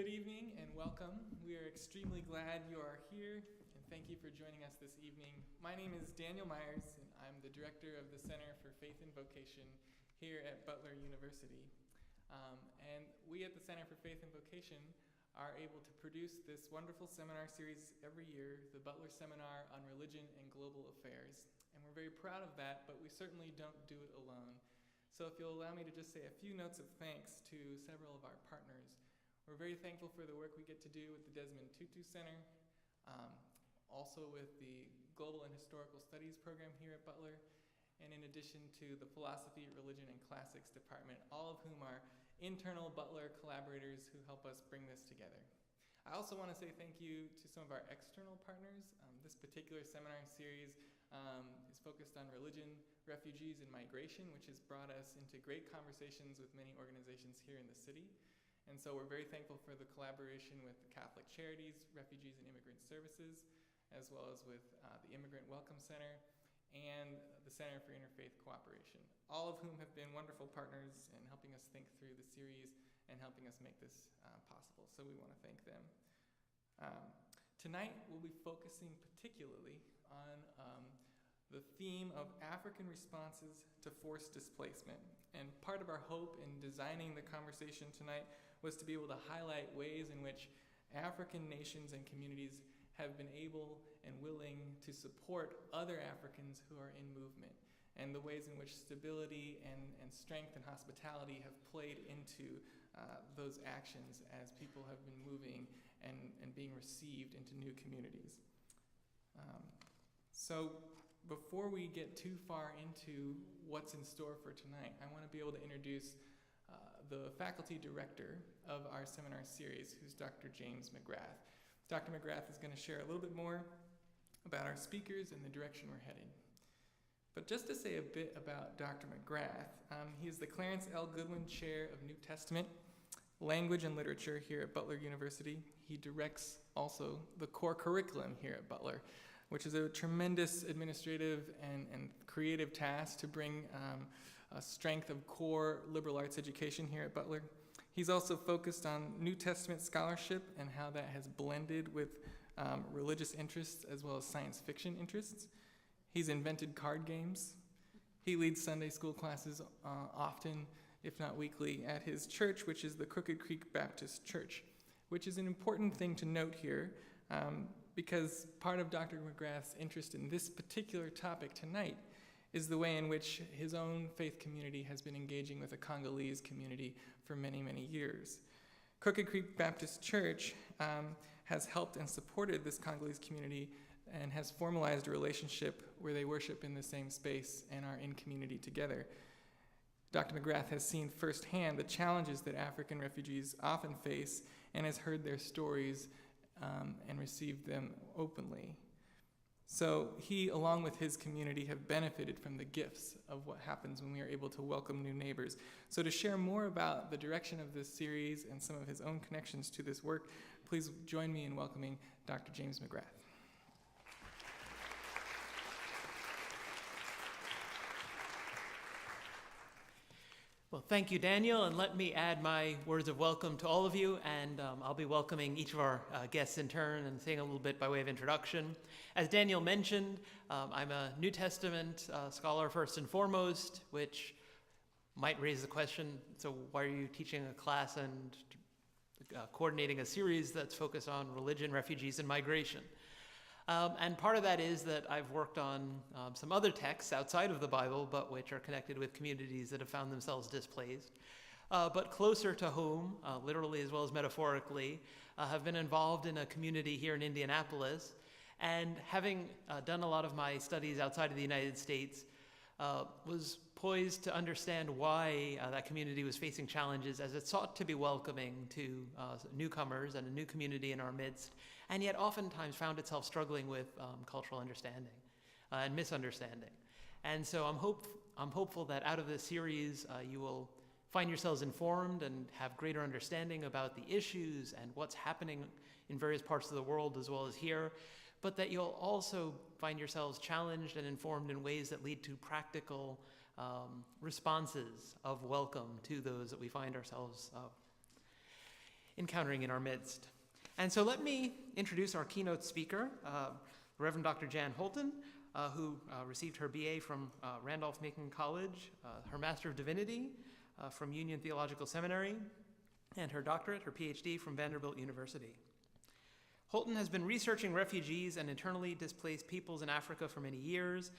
Good evening and welcome. We are extremely glad you are here, and thank you for joining us this evening. My name is Daniel Myers, and I'm the director of the Center for Faith and Vocation here at Butler University. And we at the Center for Faith and Vocation are able to produce this wonderful seminar series every year, the Butler Seminar on Religion and Global Affairs. And we're very proud of that, but we certainly don't do it alone. So if you'll allow me to just say a few notes of thanks to several of our partners. We're very thankful for the work we get to do with the Desmond Tutu Center, also with the Global and Historical Studies program here at Butler, and in addition to the Philosophy, Religion, and Classics Department, all of whom are internal Butler collaborators who help us bring this together. I also want to say thank you to some of our external partners. This particular seminar series is focused on religion, refugees, and migration, which has brought us into great conversations with many organizations here in the city. And so we're very thankful for the collaboration with the Catholic Charities, Refugees and Immigrant Services, as well as with the Immigrant Welcome Center and the Center for Interfaith Cooperation, all of whom have been wonderful partners in helping us think through the series and helping us make this possible. So we want to thank them. Tonight, we'll be focusing particularly on the theme of African responses to forced displacement. And part of our hope in designing the conversation tonight was to be able to highlight ways in which African nations and communities have been able and willing to support other Africans who are in movement, and the ways in which stability and strength and hospitality have played into those actions as people have been moving and being received into new communities. So before we get too far into what's in store for tonight, I want to be able to introduce the faculty director of our seminar series, who's Dr. James McGrath. Dr. McGrath is going to share a little bit more about our speakers and the direction we're heading. But just to say a bit about Dr. McGrath, he is the Clarence L. Goodwin Chair of New Testament, Language and Literature here at Butler University. He directs also the core curriculum here at Butler, which is a tremendous administrative and creative task to bring a strength of core liberal arts education here at Butler. He's also focused on New Testament scholarship and how that has blended with religious interests as well as science fiction interests. He's invented card games. He leads Sunday school classes often, if not weekly, at his church, which is the Crooked Creek Baptist Church, which is an important thing to note here because part of Dr. McGrath's interest in this particular topic tonight is the way in which his own faith community has been engaging with a Congolese community for many, many years. Crooked Creek Baptist Church has helped and supported this Congolese community and has formalized a relationship where they worship in the same space and are in community together. Dr. McGrath has seen firsthand the challenges that African refugees often face and has heard their stories and received them openly. So he, along with his community, have benefited from the gifts of what happens when we are able to welcome new neighbors. So to share more about the direction of this series and some of his own connections to this work, please join me in welcoming Dr. James McGrath. Well, thank you, Daniel, and let me add my words of welcome to all of you, and I'll be welcoming each of our guests in turn and saying a little bit by way of introduction. As Daniel mentioned, I'm a New Testament scholar first and foremost, which might raise the question, so why are you teaching a class and coordinating a series that's focused on religion, refugees, and migration? And part of that is that I've worked on some other texts outside of the Bible, but which are connected with communities that have found themselves displaced. But closer to home, literally as well as metaphorically, have been involved in a community here in Indianapolis. And having done a lot of my studies outside of the United States, was poised to understand why that community was facing challenges as it sought to be welcoming to newcomers and a new community in our midst, and yet oftentimes found itself struggling with cultural understanding and misunderstanding. And so I'm hopeful that out of this series you will find yourselves informed and have greater understanding about the issues and what's happening in various parts of the world as well as here, but that you'll also find yourselves challenged and informed in ways that lead to practical responses of welcome to those that we find ourselves encountering in our midst. And so let me introduce our keynote speaker, Reverend Dr. Jan Holton, who received her BA from Randolph-Macon College, her Master of Divinity from Union Theological Seminary, and her doctorate, her PhD, from Vanderbilt University. Holton has been researching refugees and internally displaced peoples in Africa for many years,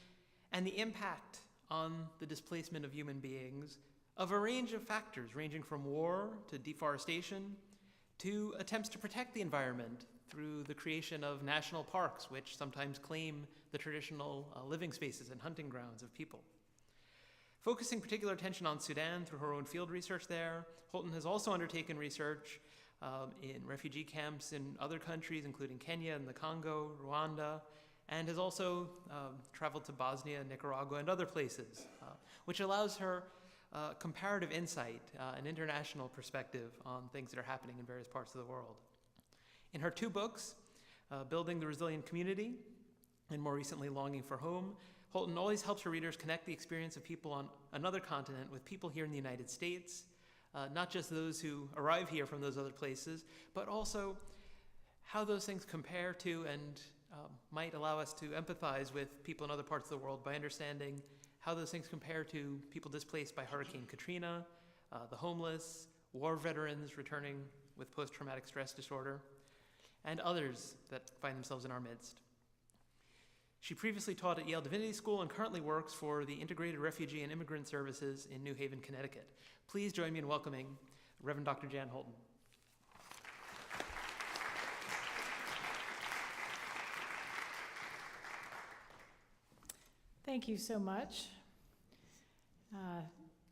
and the impact on the displacement of human beings of a range of factors, ranging from war to deforestation to attempts to protect the environment through the creation of national parks, which sometimes claim the traditional living spaces and hunting grounds of people. Focusing particular attention on Sudan through her own field research there, Holton has also undertaken research in refugee camps in other countries, including Kenya and the Congo, Rwanda, and has also traveled to Bosnia, Nicaragua, and other places, which allows her comparative insight, an international perspective on things that are happening in various parts of the world. In her two books, Building the Resilient Community, and more recently, Longing for Home, Holton always helps her readers connect the experience of people on another continent with people here in the United States, not just those who arrive here from those other places, but also how those things compare to and might allow us to empathize with people in other parts of the world by understanding how those things compare to people displaced by Hurricane Katrina, the homeless, war veterans returning with post-traumatic stress disorder, and others that find themselves in our midst. She previously taught at Yale Divinity School and currently works for the Integrated Refugee and Immigrant Services in New Haven, Connecticut. Please join me in welcoming Reverend Dr. Jan Holton. Thank you so much.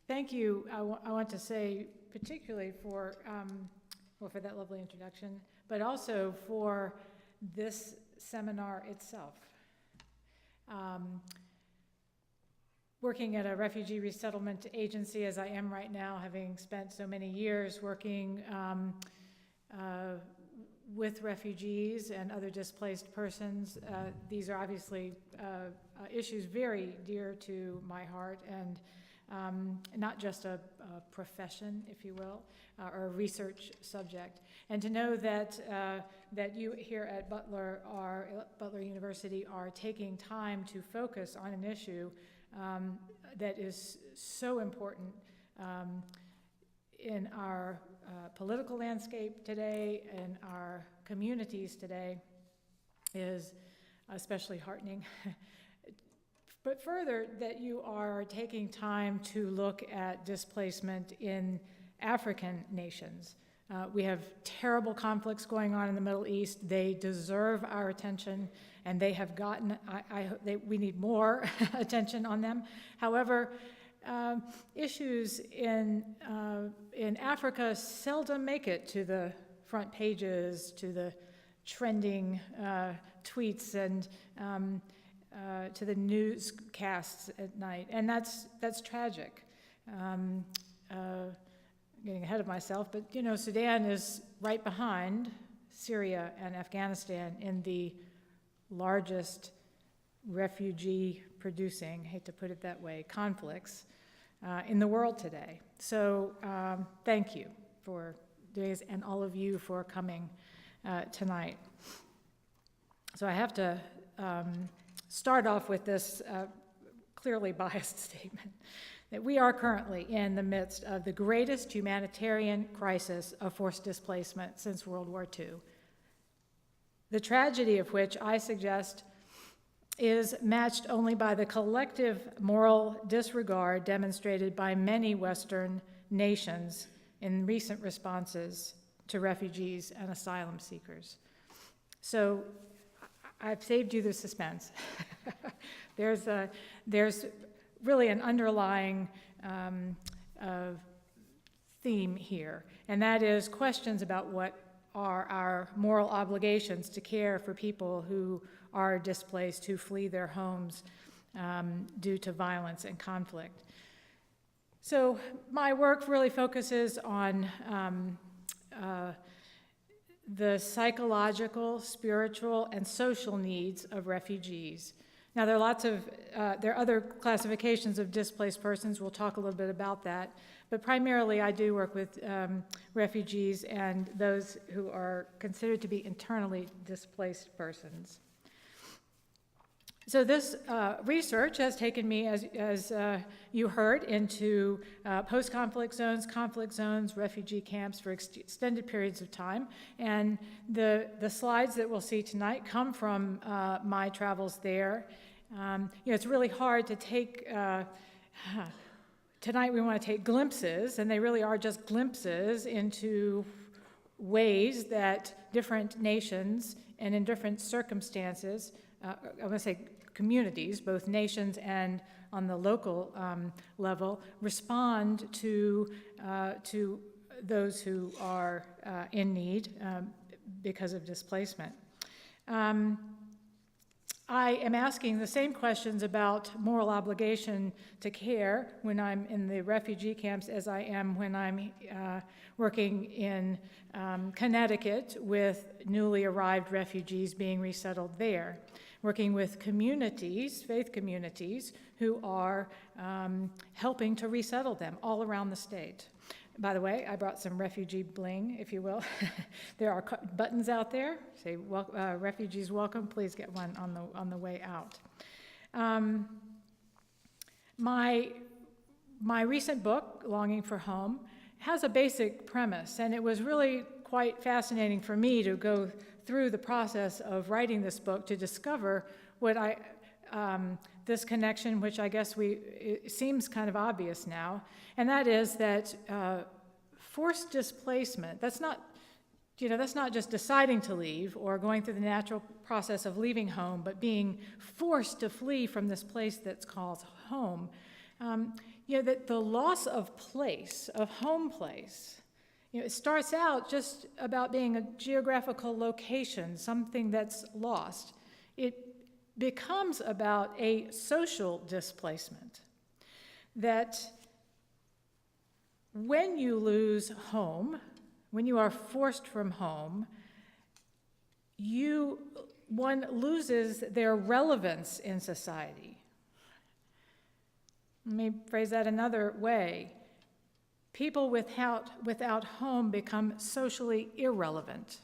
Thank you, I want to say particularly for that lovely introduction, but also for this seminar itself. Working at a refugee resettlement agency as I am right now, having spent so many years working with refugees and other displaced persons, these are obviously issues very dear to my heart, and not just a profession, if you will, or a research subject. And to know that that you here at Butler University are taking time to focus on an issue that is so important in our political landscape today, in our communities today, is especially heartening. But further, that you are taking time to look at displacement in African nations. We have terrible conflicts going on in the Middle East. They deserve our attention, and they have gotten, we need more attention on them. However, issues in Africa seldom make it to the front pages, to the trending tweets, and to the newscasts at night, and that's tragic. Getting ahead of myself, but you know, Sudan is right behind Syria and Afghanistan in the largest refugee-producing, hate to put it that way, conflicts in the world today. So thank you for doing this, and all of you for coming tonight. So I have to start off with this clearly biased statement that we are currently in the midst of the greatest humanitarian crisis of forced displacement since World War II. The tragedy of which, I suggest, is matched only by the collective moral disregard demonstrated by many Western nations in recent responses to refugees and asylum seekers. So I've saved you the suspense. There's really an underlying theme here, and that is questions about what are our moral obligations to care for people who are displaced, who flee their homes due to violence and conflict. So my work really focuses on the psychological, spiritual, and social needs of refugees, Now, there are other classifications of displaced persons. We'll talk a little bit about that. But primarily, I do work with refugees and those who are considered to be internally displaced persons. So this research has taken me, as you heard, into post-conflict zones, conflict zones, refugee camps for extended periods of time. And the slides that we'll see tonight come from my travels there. It's really hard to take, tonight we want to take glimpses, and they really are just glimpses into ways that different nations and in different circumstances, I want to say communities, both nations and on the local level, respond to those who are in need because of displacement. I am asking the same questions about moral obligation to care when I'm in the refugee camps as I am when I'm working in Connecticut with newly arrived refugees being resettled there, working with communities, faith communities, who are helping to resettle them all around the state. By the way, I brought some refugee bling, if you will. There are buttons out there. Say, refugees welcome. Please get one on the way out. My recent book, Longing for Home, has a basic premise, and it was really quite fascinating for me to go through the process of writing this book to discover what this connection, which I guess it seems kind of obvious now, and that is that forced displacement, that's not just deciding to leave or going through the natural process of leaving home, but being forced to flee from this place that's called home. That the loss of place, of home place, it starts out just about being a geographical location, something that's lost. It becomes about a social displacement, that when you lose home, when you are forced from home, one loses their relevance in society. Let me phrase that another way. People without home become socially irrelevant.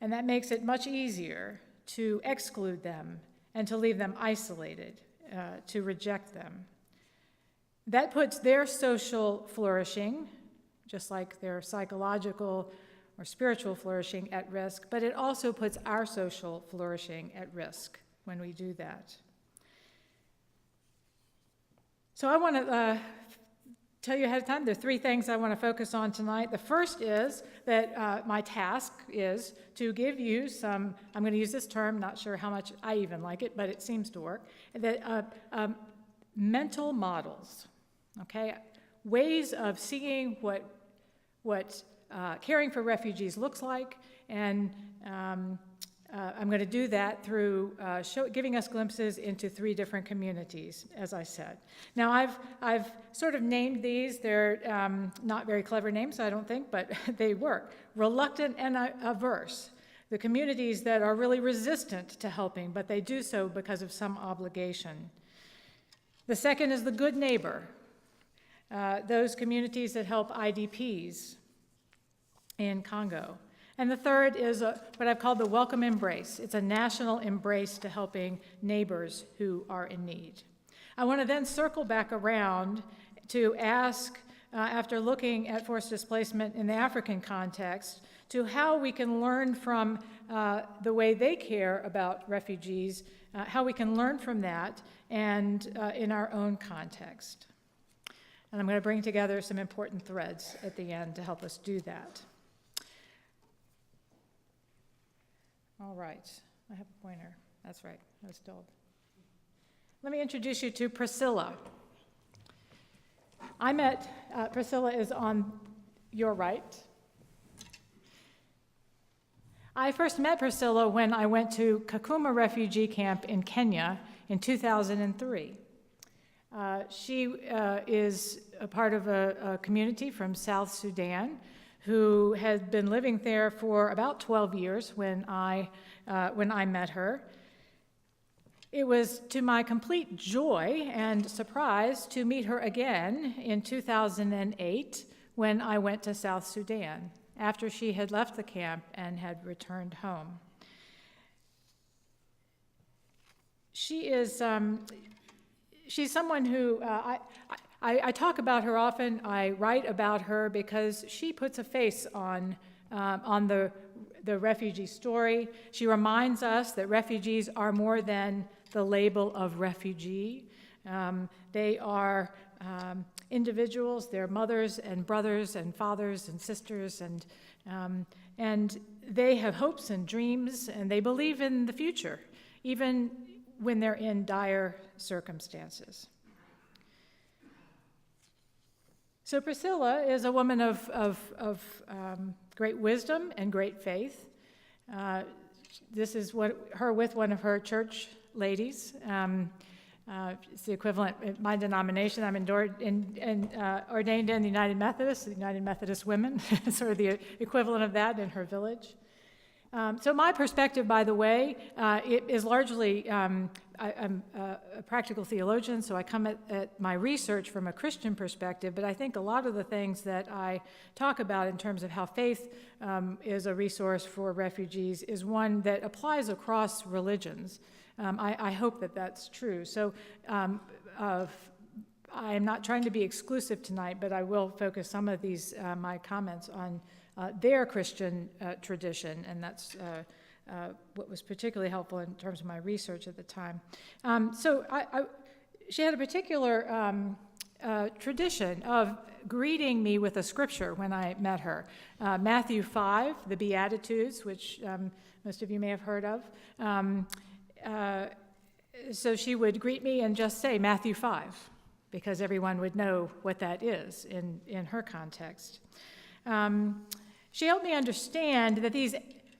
And that makes it much easier to exclude them and to leave them isolated, to reject them. That puts their social flourishing, just like their psychological or spiritual flourishing, at risk, but it also puts our social flourishing at risk when we do that. So I want to tell you ahead of time, there are three things I want to focus on tonight. The first is that my task is to give you some, I'm going to use this term, not sure how much I even like it, but it seems to work, that mental models, okay? Ways of seeing what caring for refugees looks like, and I'm going to do that through giving us glimpses into three different communities, as I said. Now, I've sort of named these. They're not very clever names, I don't think, but they work. Reluctant and averse, the communities that are really resistant to helping, but they do so because of some obligation. The second is the good neighbor, those communities that help IDPs in Congo. And the third is what I've called the welcome embrace. It's a national embrace to helping neighbors who are in need. I want to then circle back around to ask, after looking at forced displacement in the African context, to how we can learn from the way they care about refugees, how we can learn from that and in our own context. And I'm going to bring together some important threads at the end to help us do that. All right, I have a pointer. That's right, that's dulled. Let me introduce you to Priscilla. I met, Priscilla is on your right. I first met Priscilla when I went to Kakuma refugee camp in Kenya in 2003. She is a part of a community from South Sudan who had been living there for about 12 years when I met her. It was to my complete joy and surprise to meet her again in 2008 when I went to South Sudan after she had left the camp and had returned home. She's someone who, I talk about her often, I write about her because she puts a face on the refugee story. She reminds us that refugees are more than the label of refugee. They are individuals, they're mothers and brothers and fathers and sisters, and they have hopes and dreams, and they believe in the future, even when they're in dire circumstances. So Priscilla is a woman of great wisdom and great faith. This is her with one of her church ladies. It's the equivalent in my denomination. I'm ordained in the United Methodist Women, sort of the equivalent of that in her village. So my perspective, by the way, it is largely, I'm a practical theologian, so I come at my research from a Christian perspective, but I think a lot of the things that I talk about in terms of how faith is a resource for refugees is one that applies across religions. I hope that that's true. So I am not trying to be exclusive tonight, but I will focus some of these, my comments on their Christian tradition, and that's what was particularly helpful in terms of my research at the time. She had a particular tradition of greeting me with a scripture when I met her. Matthew 5, the Beatitudes, which most of you may have heard of. So she would greet me and just say Matthew 5, because everyone would know what that is in her context. She helped me understand that these,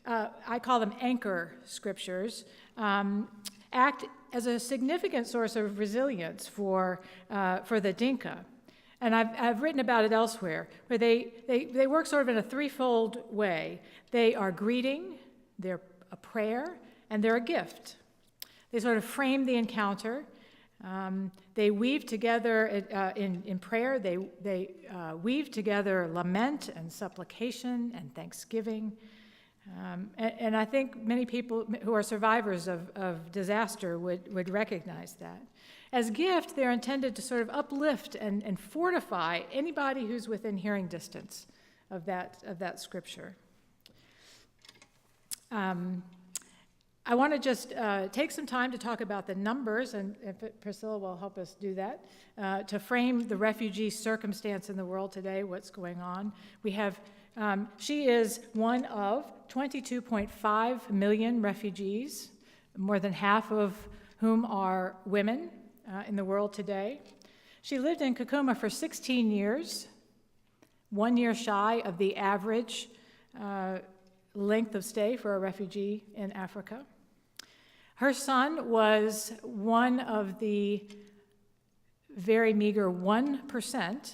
I call them anchor scriptures, act as a significant source of resilience for the Dinka. And I've written about it elsewhere, where they work sort of in a threefold way. They are greeting, they're a prayer, and they're a gift. They sort of frame the encounter. They weave together in prayer. They weave together lament and supplication and thanksgiving. And I think many people who are survivors of disaster would recognize that. As gift, they're intended to sort of uplift and fortify anybody who's within hearing distance of that scripture. I want to just take some time to talk about the numbers, and Priscilla will help us do that, to frame the refugee circumstance in the world today, what's going on. We have, she is one of 22.5 million refugees, more than half of whom are women in the world today. She lived in Kakuma for 16 years, 1 year shy of the average length of stay for a refugee in Africa. Her son was one of the very meager 1%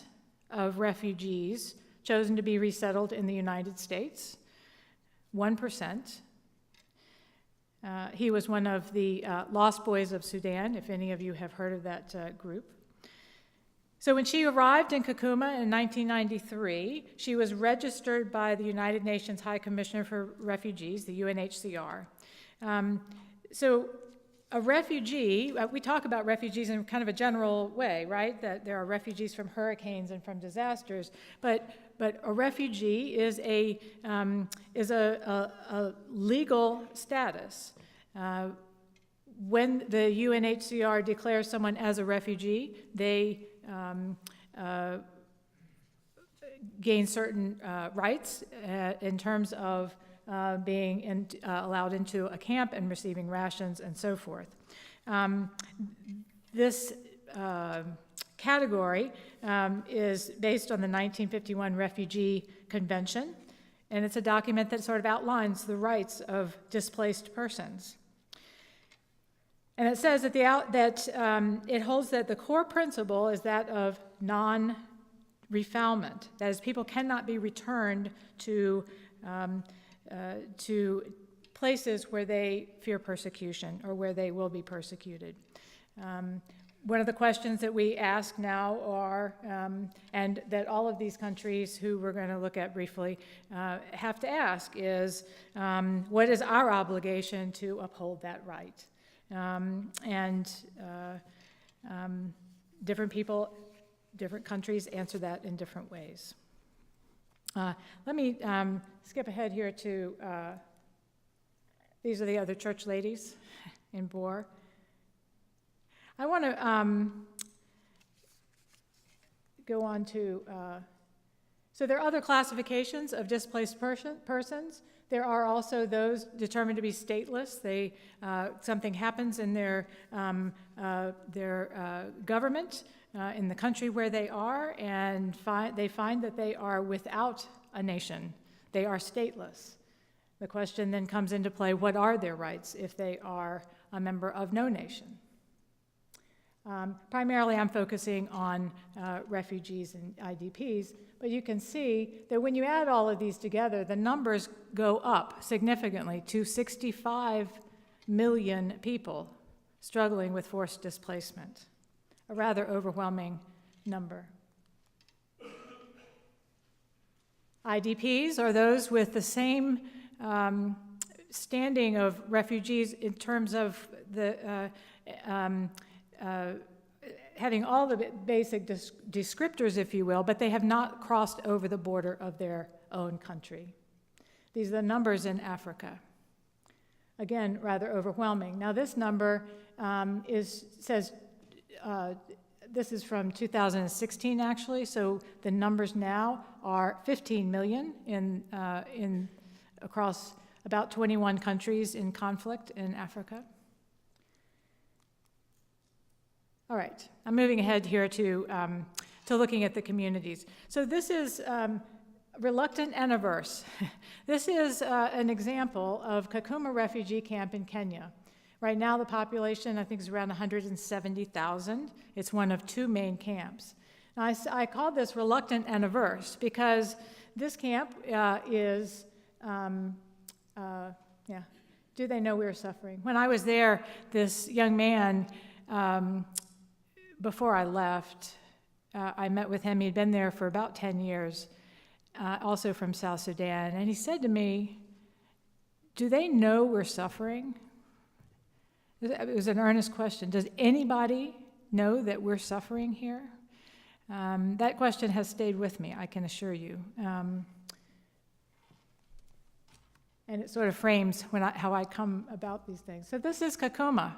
of refugees chosen to be resettled in the United States. 1%. He was one of the Lost Boys of Sudan, if any of you have heard of that group. So when she arrived in Kakuma in 1993, she was registered by the United Nations High Commissioner for Refugees, the UNHCR. So a refugee, we talk about refugees in kind of a general way, right? That there are refugees from hurricanes and from disasters, but a refugee is a legal status. When the UNHCR declares someone as a refugee, they gain certain rights in terms of being allowed into a camp and receiving rations and so forth. This category is based on the 1951 Refugee Convention, and it's a document that sort of outlines the rights of displaced persons. And it says that it holds that the core principle is that of non-refoulement. That is, people cannot be returned to places where they fear persecution or where they will be persecuted. One of the questions that we ask now are, and that all of these countries who we're going to look at briefly have to ask is, what is our obligation to uphold that right? Different people, different countries answer that in different ways. Let me skip ahead here to, these are the other church ladies in Boer. I want to go on to, so there are other classifications of displaced persons. There are also those determined to be stateless. They, something happens in their government in the country where they are, and they find that they are without a nation. They are stateless. The question then comes into play, what are their rights if they are a member of no nation? Primarily, I'm focusing on refugees and IDPs, but you can see that when you add all of these together, the numbers go up significantly to 65 million people struggling with forced displacement, a rather overwhelming number. IDPs are those with the same standing of refugees in terms of the having all the basic descriptors, if you will, but they have not crossed over the border of their own country. These are the numbers in Africa. Again, rather overwhelming. Now, this number says this is from 2016, actually, so the numbers now are 15 million across about 21 countries in conflict in Africa. All right, I'm moving ahead here to looking at the communities. So this is reluctant and averse. This is an example of Kakuma refugee camp in Kenya. Right now the population, I think, is around 170,000. It's one of two main camps. Now, I call this reluctant and averse because this camp is, do they know we're suffering? When I was there, this young man, before I left, I met with him. He'd been there for about 10 years, also from South Sudan. And he said to me, do they know we're suffering? It was an earnest question. Does anybody know that we're suffering here? That question has stayed with me, I can assure you. And it sort of frames how I come about these things. So this is Kakuma.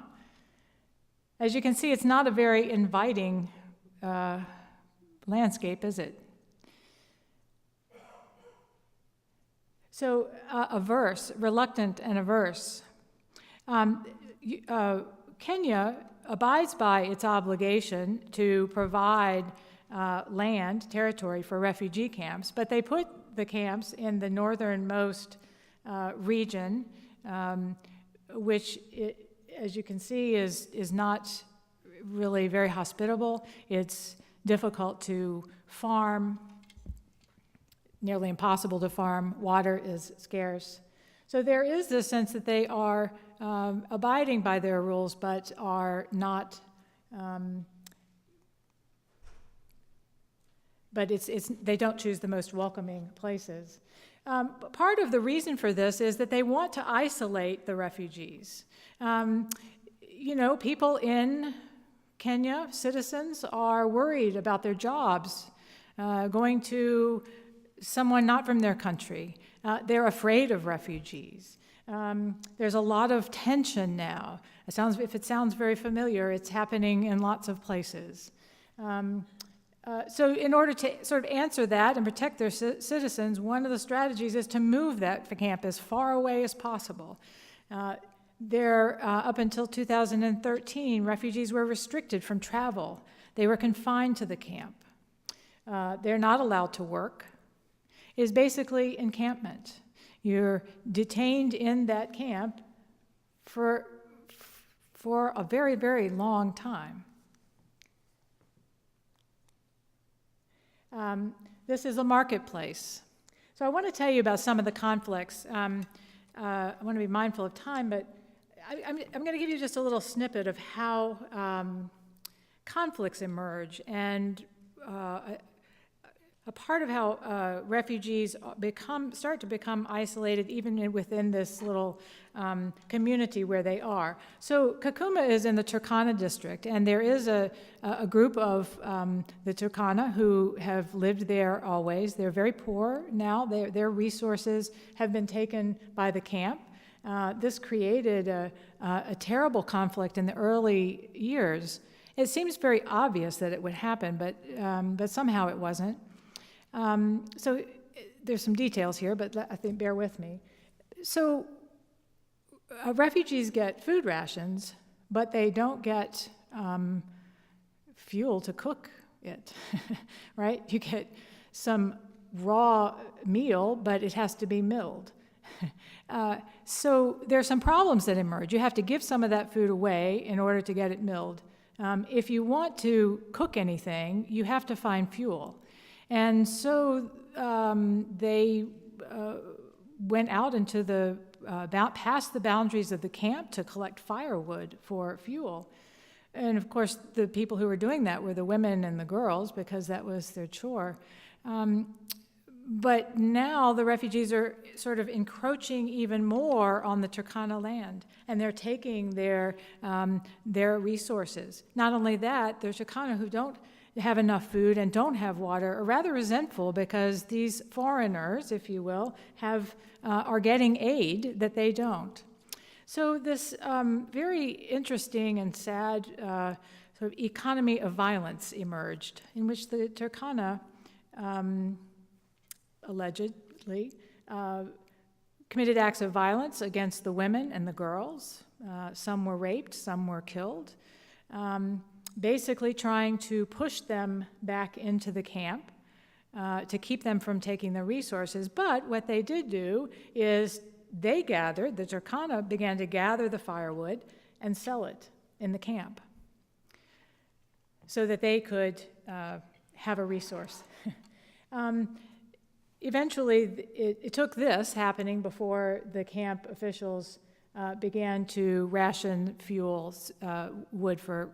As you can see, it's not a very inviting landscape, is it? So averse, reluctant and averse. Kenya abides by its obligation to provide land, territory for refugee camps, but they put the camps in the northernmost region, which, as you can see, is not really very hospitable. It's difficult to farm, nearly impossible to farm. Water is scarce. So there is this sense that they are abiding by their rules, but are not. But they don't choose the most welcoming places. Part of the reason for this is that they want to isolate the refugees. People in Kenya, citizens, are worried about their jobs, going to someone not from their country. They're afraid of refugees. There's a lot of tension now. If it sounds very familiar, it's happening in lots of places. So in order to sort of answer that and protect their citizens, one of the strategies is to move that camp as far away as possible. Up until 2013, refugees were restricted from travel. They were confined to the camp. They're not allowed to work. It is basically encampment. You're detained in that camp for a very, very long time. This is a marketplace. So I want to tell you about some of the conflicts. I want to be mindful of time, but I'm going to give you just a little snippet of how conflicts emerge, and a part of how refugees start to become isolated even within this little community where they are. So Kakuma is in the Turkana district, and there is a group of the Turkana who have lived there always. They're very poor now. Their resources have been taken by the camp. This created a terrible conflict in the early years. It seems very obvious that it would happen, but somehow it wasn't. So there's some details here, but I think bear with me. So refugees get food rations, but they don't get fuel to cook it, right? You get some raw meal, but it has to be milled. So there are some problems that emerge. You have to give some of that food away in order to get it milled. If you want to cook anything, you have to find fuel. And so they went out into past the boundaries of the camp to collect firewood for fuel. And of course, the people who were doing that were the women and the girls, because that was their chore. But now the refugees are sort of encroaching even more on the Turkana land, and they're taking their resources. Not only that, the Turkana who don't have enough food and don't have water are rather resentful because these foreigners, if you will, are getting aid that they don't. So this very interesting and sad sort of economy of violence emerged, in which the Turkana allegedly committed acts of violence against the women and the girls. Some were raped, some were killed. Basically trying to push them back into the camp to keep them from taking the resources. But what they did do is the Turkana began to gather the firewood and sell it in the camp so that they could have a resource. Eventually, it took this happening before the camp officials began to ration fuels, wood for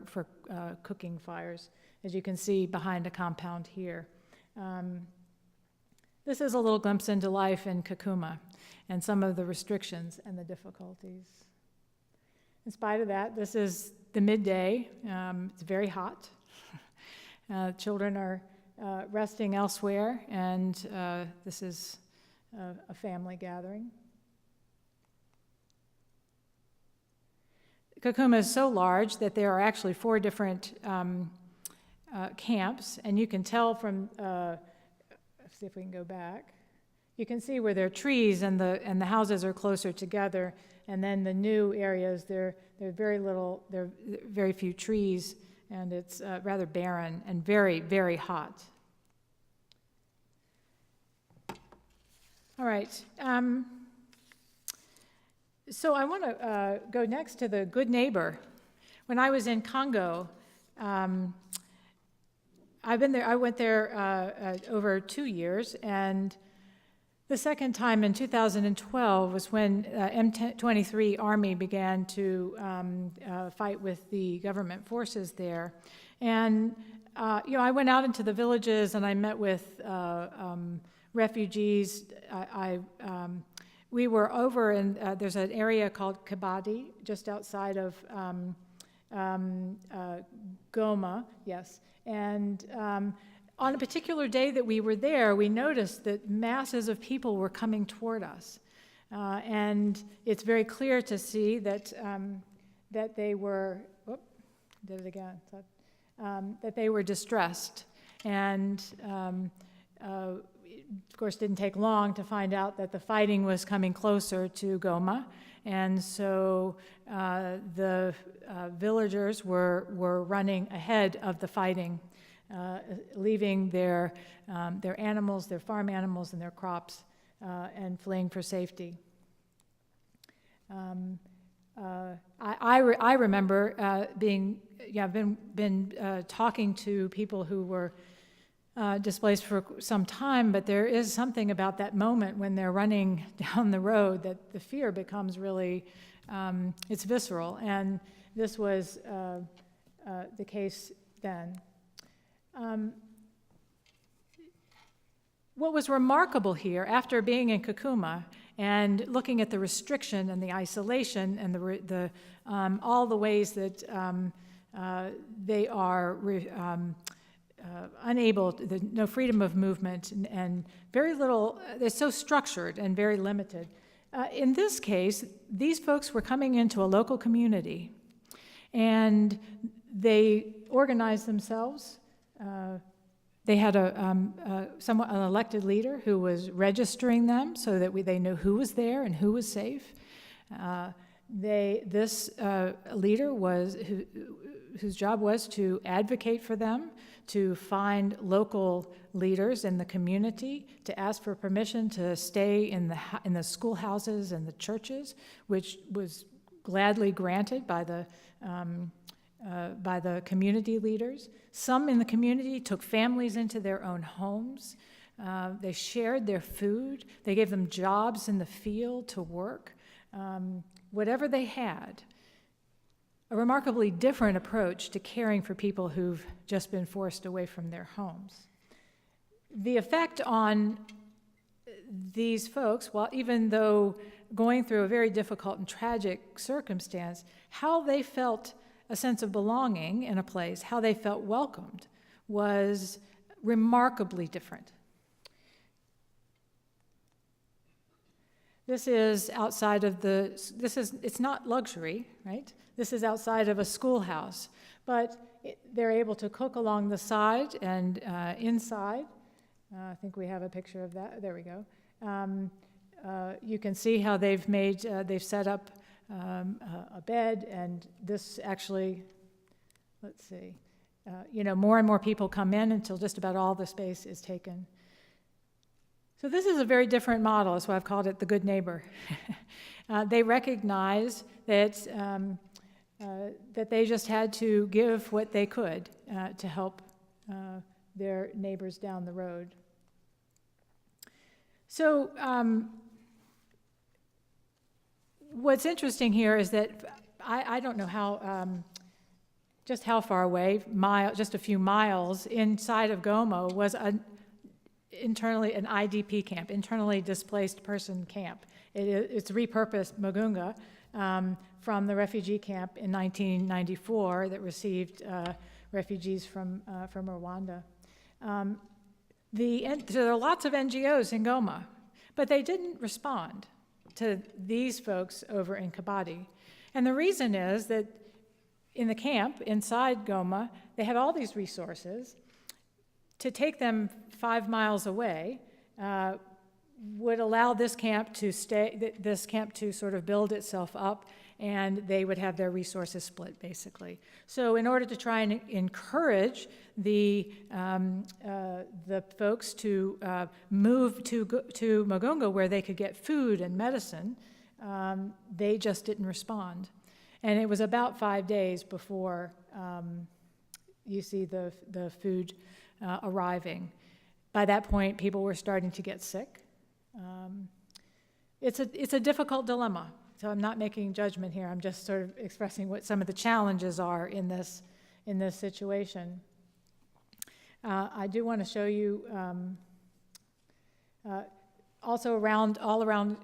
cooking fires, as you can see behind a compound here. This is a little glimpse into life in Kakuma and some of the restrictions and the difficulties. In spite of that, this is the midday. It's very hot. Children are resting elsewhere, and this is a family gathering. Kakuma is so large that there are actually 4 different camps, and you can tell from, let's see if we can go back. You can see where there are trees and the houses are closer together, and then the new areas, there are very few trees, and it's rather barren and very, very hot. All right. So I want to go next to the good neighbor. When I was in Congo, I went there over 2 years, and the second time in 2012 was when M23 Army began to fight with the government forces there. And I went out into the villages and I met with refugees. We were over in, there's an area called Kabadi, just outside of Goma, yes. And on a particular day that we were there, we noticed that masses of people were coming toward us. And it's very clear to see that they were, that they were distressed. And of course, didn't take long to find out that the fighting was coming closer to Goma, and so the villagers were running ahead of the fighting, leaving their animals, their farm animals, and their crops, and fleeing for safety. I remember been talking to people who were displaced for some time, but there is something about that moment when they're running down the road that the fear becomes really, it's visceral, and this was the case then. What was remarkable here, after being in Kakuma and looking at the restriction and the isolation and all the ways that they are unable, no freedom of movement and very little, they're so structured and very limited. In this case, these folks were coming into a local community and they organized themselves. They had an elected leader who was registering them so that they knew who was there and who was safe. This leader whose job was to advocate for them, to find local leaders in the community, to ask for permission to stay in the schoolhouses and the churches, which was gladly granted by the community leaders. Some in the community took families into their own homes. They shared their food. They gave them jobs in the field to work. Whatever they had, a remarkably different approach to caring for people who've just been forced away from their homes. The effect on these folks, even though going through a very difficult and tragic circumstance, how they felt a sense of belonging in a place, how they felt welcomed, was remarkably different. This is outside of it's not luxury, right? This is outside of a schoolhouse, but they're able to cook along the side and inside. I think we have a picture of that. There we go. You can see how they've set up a bed, and this actually, let's see, more and more people come in until just about all the space is taken. So this is a very different model. That's why I've called it the good neighbor. They recognize that they just had to give what they could to help their neighbors down the road. So what's interesting here is that I don't know how far away, just a few miles inside of Goma was internally an IDP camp, internally displaced person camp. It's repurposed Mugunga from the refugee camp in 1994 that received refugees from Rwanda. So there are lots of NGOs in Goma, but they didn't respond to these folks over in Kabadi. And the reason is that in the camp inside Goma, they had all these resources. To take them 5 miles away would allow this camp to sort of build itself up, and they would have their resources split, basically. So in order to try and encourage the folks to move to Mugunga, where they could get food and medicine, they just didn't respond. And it was about 5 days before you see the food arriving. By that point, people were starting to get sick. It's a difficult dilemma. So I'm not making judgment here. I'm just sort of expressing what some of the challenges are in this situation. I do want to show you also all around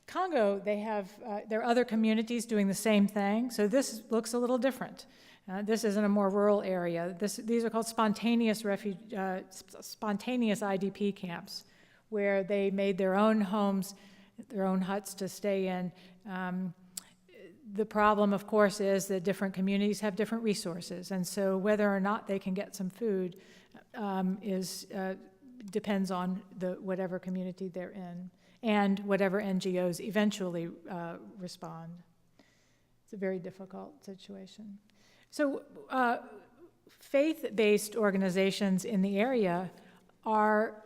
Congo. There are other communities doing the same thing. So this looks a little different. This is in a more rural area. These are called spontaneous IDP camps, where they made their own homes, their own huts to stay in. The problem, of course, is that different communities have different resources, and so whether or not they can get some food depends on whatever community they're in and whatever NGOs eventually respond. It's a very difficult situation. So faith-based organizations in the area are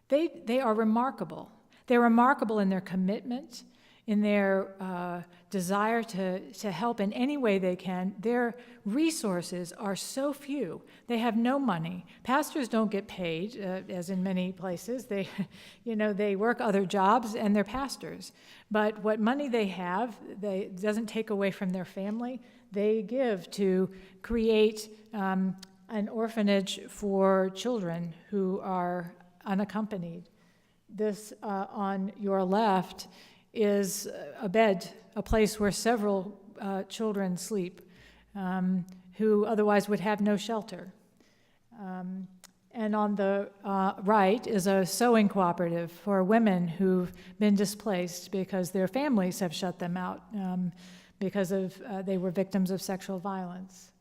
they are remarkable. They're remarkable in their commitment, in their desire to help in any way they can. Their resources are so few. They have no money. Pastors don't get paid, as in many places. They, they work other jobs and they're pastors. But what money they have, it doesn't take away from their family. They give to create an orphanage for children who are unaccompanied. This on your left is a bed, a place where several children sleep who otherwise would have no shelter. And on the right is a sewing cooperative for women who've been displaced because their families have shut them out because they were victims of sexual violence.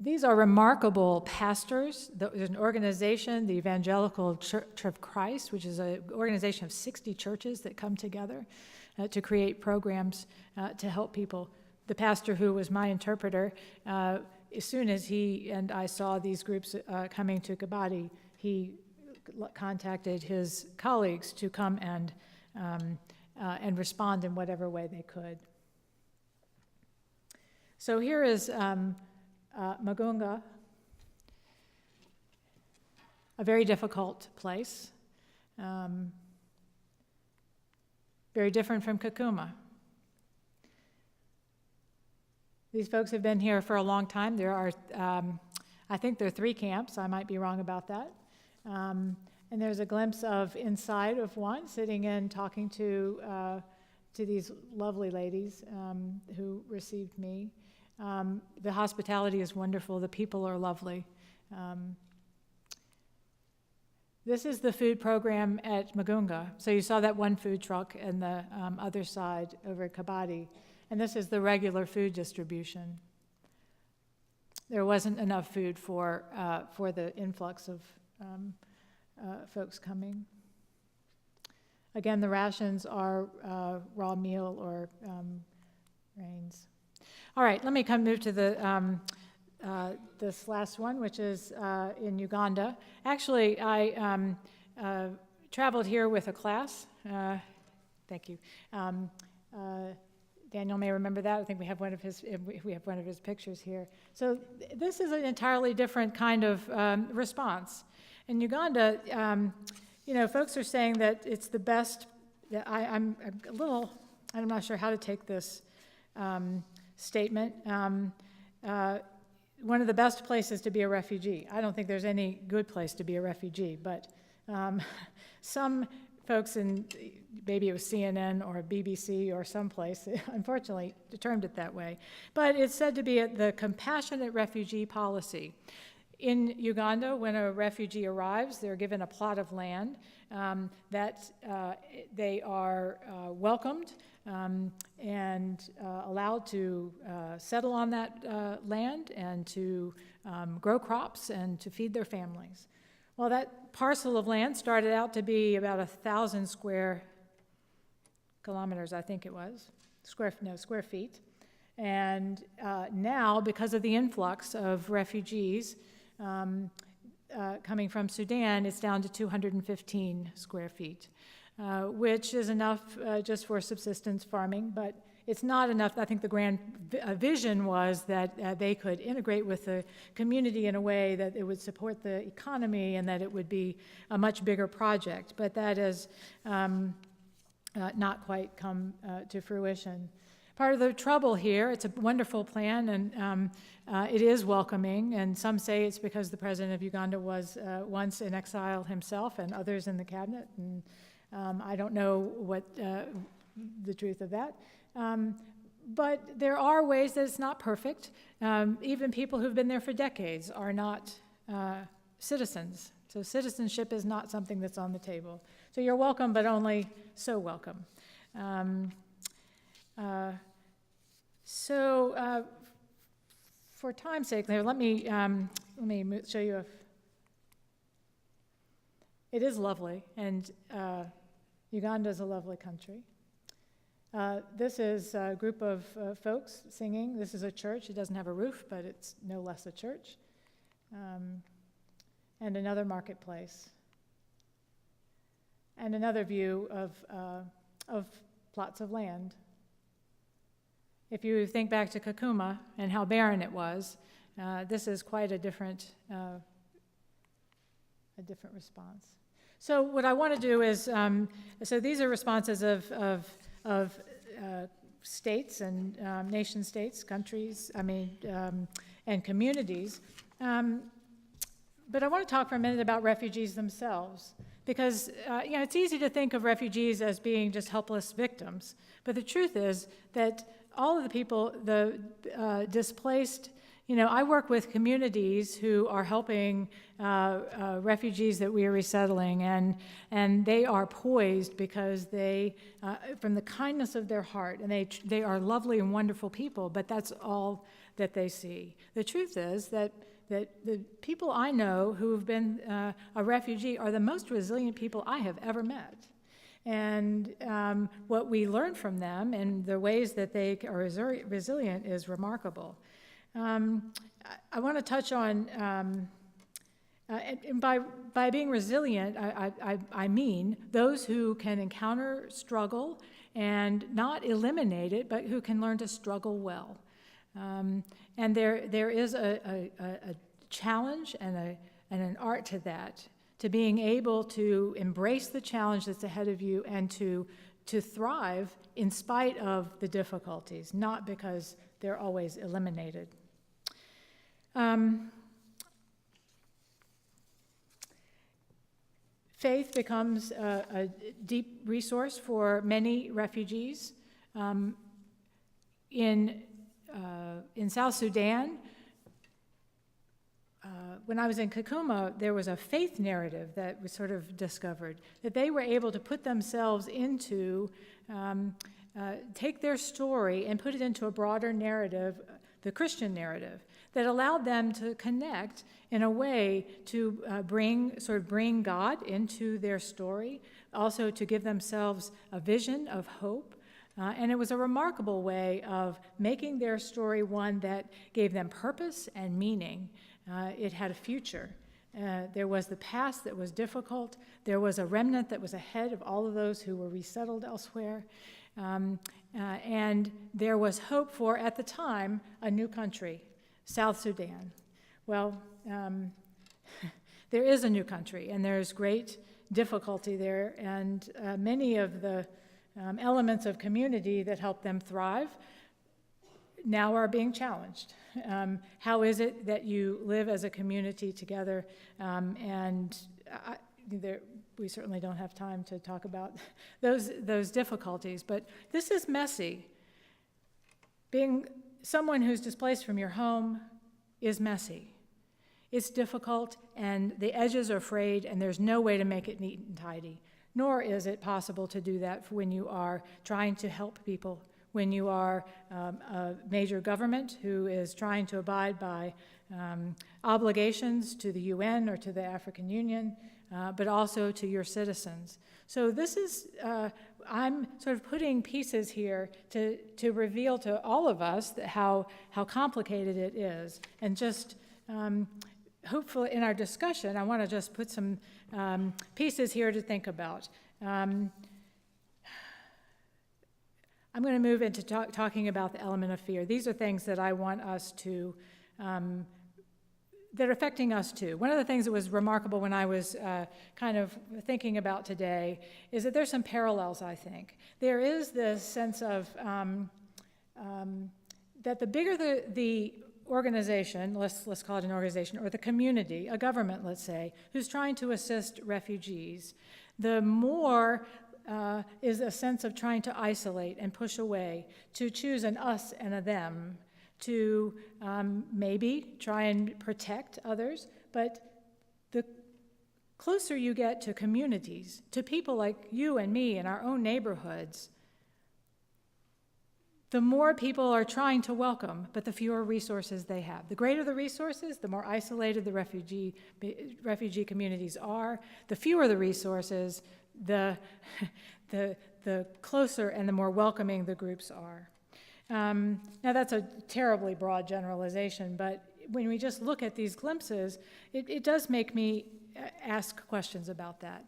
These are remarkable pastors. There's an organization, the Evangelical Church of Christ, which is an organization of 60 churches that come together to create programs to help people. The pastor who was my interpreter, as soon as he and I saw these groups coming to Kabadi, he contacted his colleagues to come and respond in whatever way they could. So here is Magunga, a very difficult place, very different from Kakuma. These folks have been here for a long time. There are, I think there are 3 camps. I might be wrong about that. And there's a glimpse of inside of one, sitting in, talking to these lovely ladies who received me. The hospitality is wonderful. The people are lovely. This is the food program at Magunga. So you saw that one food truck and the other side over at Kabadi. And this is the regular food distribution. There wasn't enough food for the influx of folks coming. Again, the rations are raw meal or grains. All right, let me move to this last one, which is in Uganda. Actually, I traveled here with a class. Thank you. Daniel may remember that. I think we have one of his pictures here. So this is an entirely different kind of response. In Uganda, folks are saying that it's the best. I'm not sure how to take this statement. One of the best places to be a refugee. I don't think there's any good place to be a refugee, but some folks maybe it was CNN or BBC or someplace, unfortunately, termed it that way. But it's said to be the compassionate refugee policy. In Uganda, when a refugee arrives, they're given a plot of land that they are welcomed and allowed to settle on that land and to grow crops and to feed their families. Well, that parcel of land started out to be about 1,000 square kilometers, I think it was, square feet. And now, because of the influx of refugees coming from Sudan, it's down to 215 square feet, which is enough just for subsistence farming, but it's not enough. I think the grand vision was that they could integrate with the community in a way that it would support the economy and that it would be a much bigger project, but that has not quite come to fruition. Part of the trouble here, it's a wonderful plan, and it is welcoming, and some say it's because the president of Uganda was once in exile himself and others in the cabinet, and I don't know what the truth of that. But there are ways that it's not perfect. Even people who've been there for decades are not citizens. So citizenship is not something that's on the table. So you're welcome, but only so welcome. For time's sake, let me show you. It is lovely, and Uganda is a lovely country. This is a group of folks singing. This is a church. It doesn't have a roof, but it's no less a church. And another marketplace. And another view of of plots of land. If you think back to Kakuma and how barren it was, this is quite a different response. So what I want to do is, so these are responses of states and nation states, countries, and communities. But I want to talk for a minute about refugees themselves, because it's easy to think of refugees as being just helpless victims. But the truth is that all of the people, the displaced, I work with communities who are helping refugees that we are resettling, and they are poised because they, from the kindness of their heart, and they are lovely and wonderful people, but that's all that they see. The truth is that the people I know who have been a refugee are the most resilient people I have ever met. And what we learn from them and the ways that they are resilient is remarkable. I want to touch on, and by being resilient, I mean those who can encounter struggle and not eliminate it, but who can learn to struggle well. And there is a challenge and an art to that, to being able to embrace the challenge that's ahead of you and to thrive in spite of the difficulties, not because they're always eliminated. Faith becomes a deep resource for many refugees. In South Sudan, when I was in Kakuma, there was a faith narrative that was sort of discovered, that they were able to put themselves into, take their story and put it into a broader narrative, the Christian narrative, that allowed them to connect in a way to bring God into their story, also to give themselves a vision of hope. And it was a remarkable way of making their story one that gave them purpose and meaning. It had a future. There was the past that was difficult. There was a remnant that was ahead of all of those who were resettled elsewhere. And there was hope for, at the time, a new country, South Sudan. Well, there is a new country, and there's great difficulty there, and many of the elements of community that help them thrive now are being challenged. How is it that you live as a community together? We certainly don't have time to talk about those difficulties, but this is messy. Being someone who's displaced from your home is messy. It's difficult, and the edges are frayed, and there's no way to make it neat and tidy. Nor is it possible to do that when you are trying to help people, when you are a major government who is trying to abide by obligations to the UN or to the African Union, but also to your citizens. So this is, I'm sort of putting pieces here to reveal to all of us how complicated it is. And just hopefully in our discussion, I want to just put some pieces here to think about. I'm going to move into talking about the element of fear. These are things that I want us to, that are affecting us too. One of the things that was remarkable when I was kind of thinking about today is that there's some parallels, I think. There is this sense of that the bigger the organization, let's call it an organization, or the community, a government, let's say, who's trying to assist refugees, the more is a sense of trying to isolate and push away, to choose an us and a them, to maybe try and protect others. But the closer you get to communities, to people like you and me in our own neighborhoods, the more people are trying to welcome, but the fewer resources they have. The greater the resources, the more isolated the refugee communities are. The fewer the resources, the closer and the more welcoming the groups are. Now that's a terribly broad generalization, but when we just look at these glimpses, it does make me ask questions about that.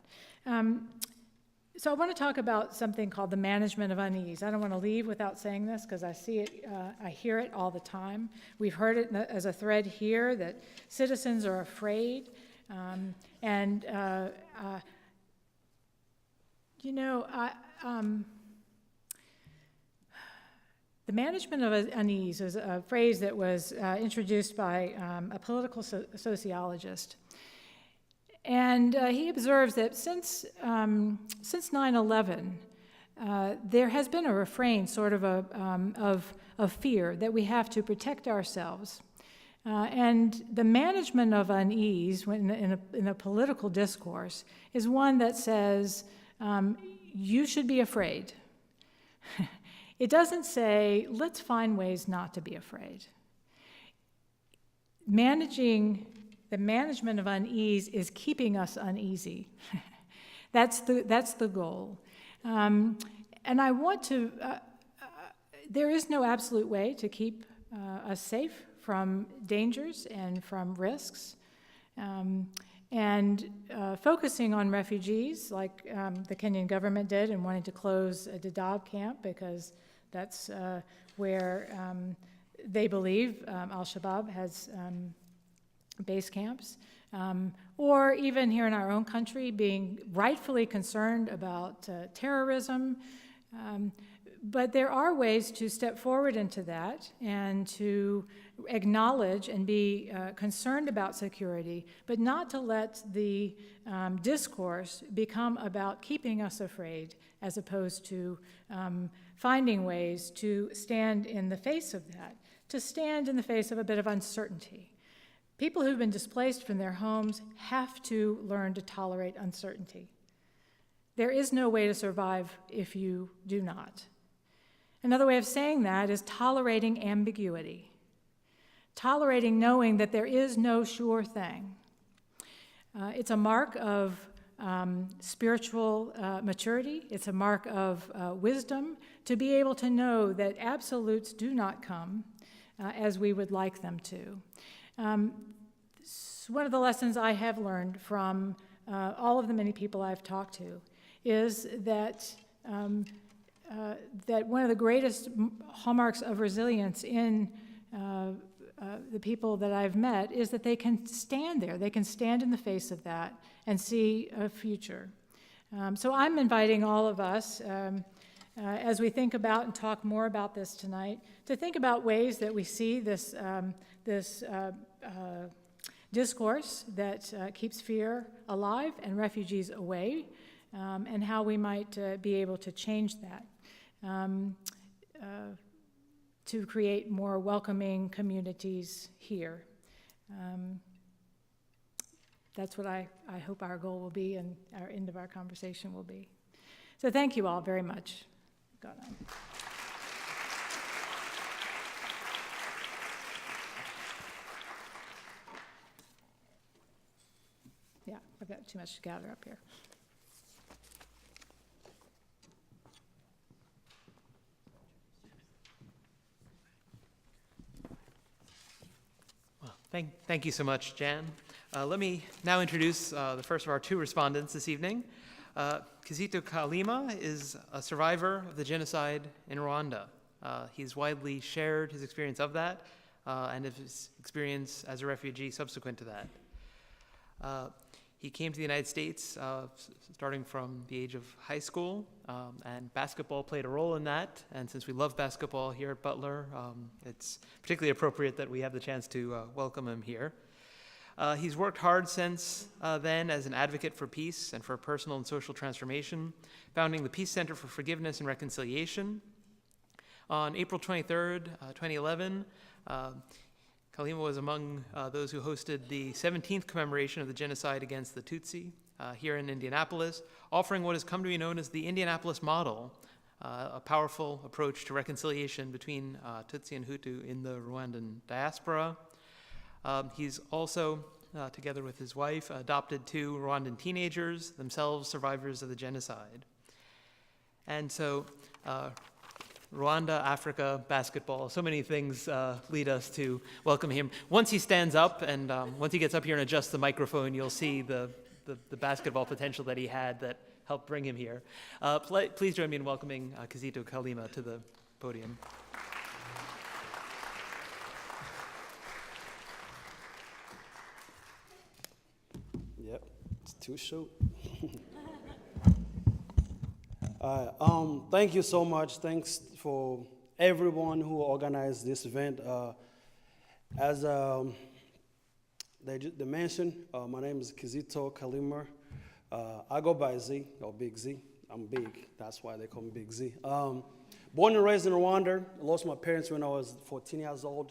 So I want to talk about something called the management of unease. I don't want to leave without saying this because I see it, I hear it all the time. We've heard it as a thread here that citizens are afraid. The management of unease is a phrase that was introduced by a political sociologist. And he observes that since 9/11, there has been a refrain, sort of of fear that we have to protect ourselves. And the management of unease in a political discourse is one that says, you should be afraid. It doesn't say, let's find ways not to be afraid. The management of unease is keeping us uneasy. That's the goal. And I want to, there is no absolute way to keep us safe from dangers and from risks. Focusing on refugees, like the Kenyan government did in wanting to close a Dadaab camp because that's where they believe Al-Shabaab has base camps, or even here in our own country being rightfully concerned about terrorism. But there are ways to step forward into that and to acknowledge and be concerned about security, but not to let the discourse become about keeping us afraid as opposed to finding ways to stand in the face of that, to stand in the face of a bit of uncertainty. People who've been displaced from their homes have to learn to tolerate uncertainty. There is no way to survive if you do not. Another way of saying that is tolerating ambiguity, tolerating knowing that there is no sure thing. It's a mark of spiritual maturity. It's a mark of wisdom to be able to know that absolutes do not come as we would like them to. One of the lessons I have learned from all of the many people I've talked to is that that one of the greatest hallmarks of resilience in the people that I've met is that they can stand there. They can stand in the face of that and see a future. So I'm inviting all of us, as we think about and talk more about this tonight, to think about ways that we see this discourse that keeps fear alive and refugees away, and how we might be able to change that to create more welcoming communities here. That's what I hope our goal will be and our end of our conversation will be. So thank you all very much. Got on. Yeah, I've got too much to gather up here. Well, thank you so much, Jan. Let me now introduce the first of our two respondents this evening. Kizito Kalima is a survivor of the genocide in Rwanda. He's widely shared his experience of that and of his experience as a refugee subsequent to that. He came to the United States starting from the age of high school, and basketball played a role in that. And since we love basketball here at Butler, it's particularly appropriate that we have the chance to welcome him here. He's worked hard since then as an advocate for peace and for personal and social transformation, founding the Peace Center for Forgiveness and Reconciliation. On April 23rd, 2011, Kalima was among those who hosted the 17th commemoration of the genocide against the Tutsi here in Indianapolis, offering what has come to be known as the Indianapolis model, a powerful approach to reconciliation between Tutsi and Hutu in the Rwandan diaspora. He's also, together with his wife, adopted two Rwandan teenagers, themselves survivors of the genocide. And so Rwanda, Africa, basketball, so many things lead us to welcome him. Once he stands up and once he gets up here and adjusts the microphone, you'll see the basketball potential that he had that helped bring him here. Please join me in welcoming Kizito Kalima to the podium. Yep, it's too short. Thank you so much. Thanks for everyone who organized this event. As they mentioned, my name is Kizito Kalima. I go by Z, or Big Z. I'm big, that's why they call me Big Z. Born and raised in Rwanda. I lost my parents when I was 14 years old.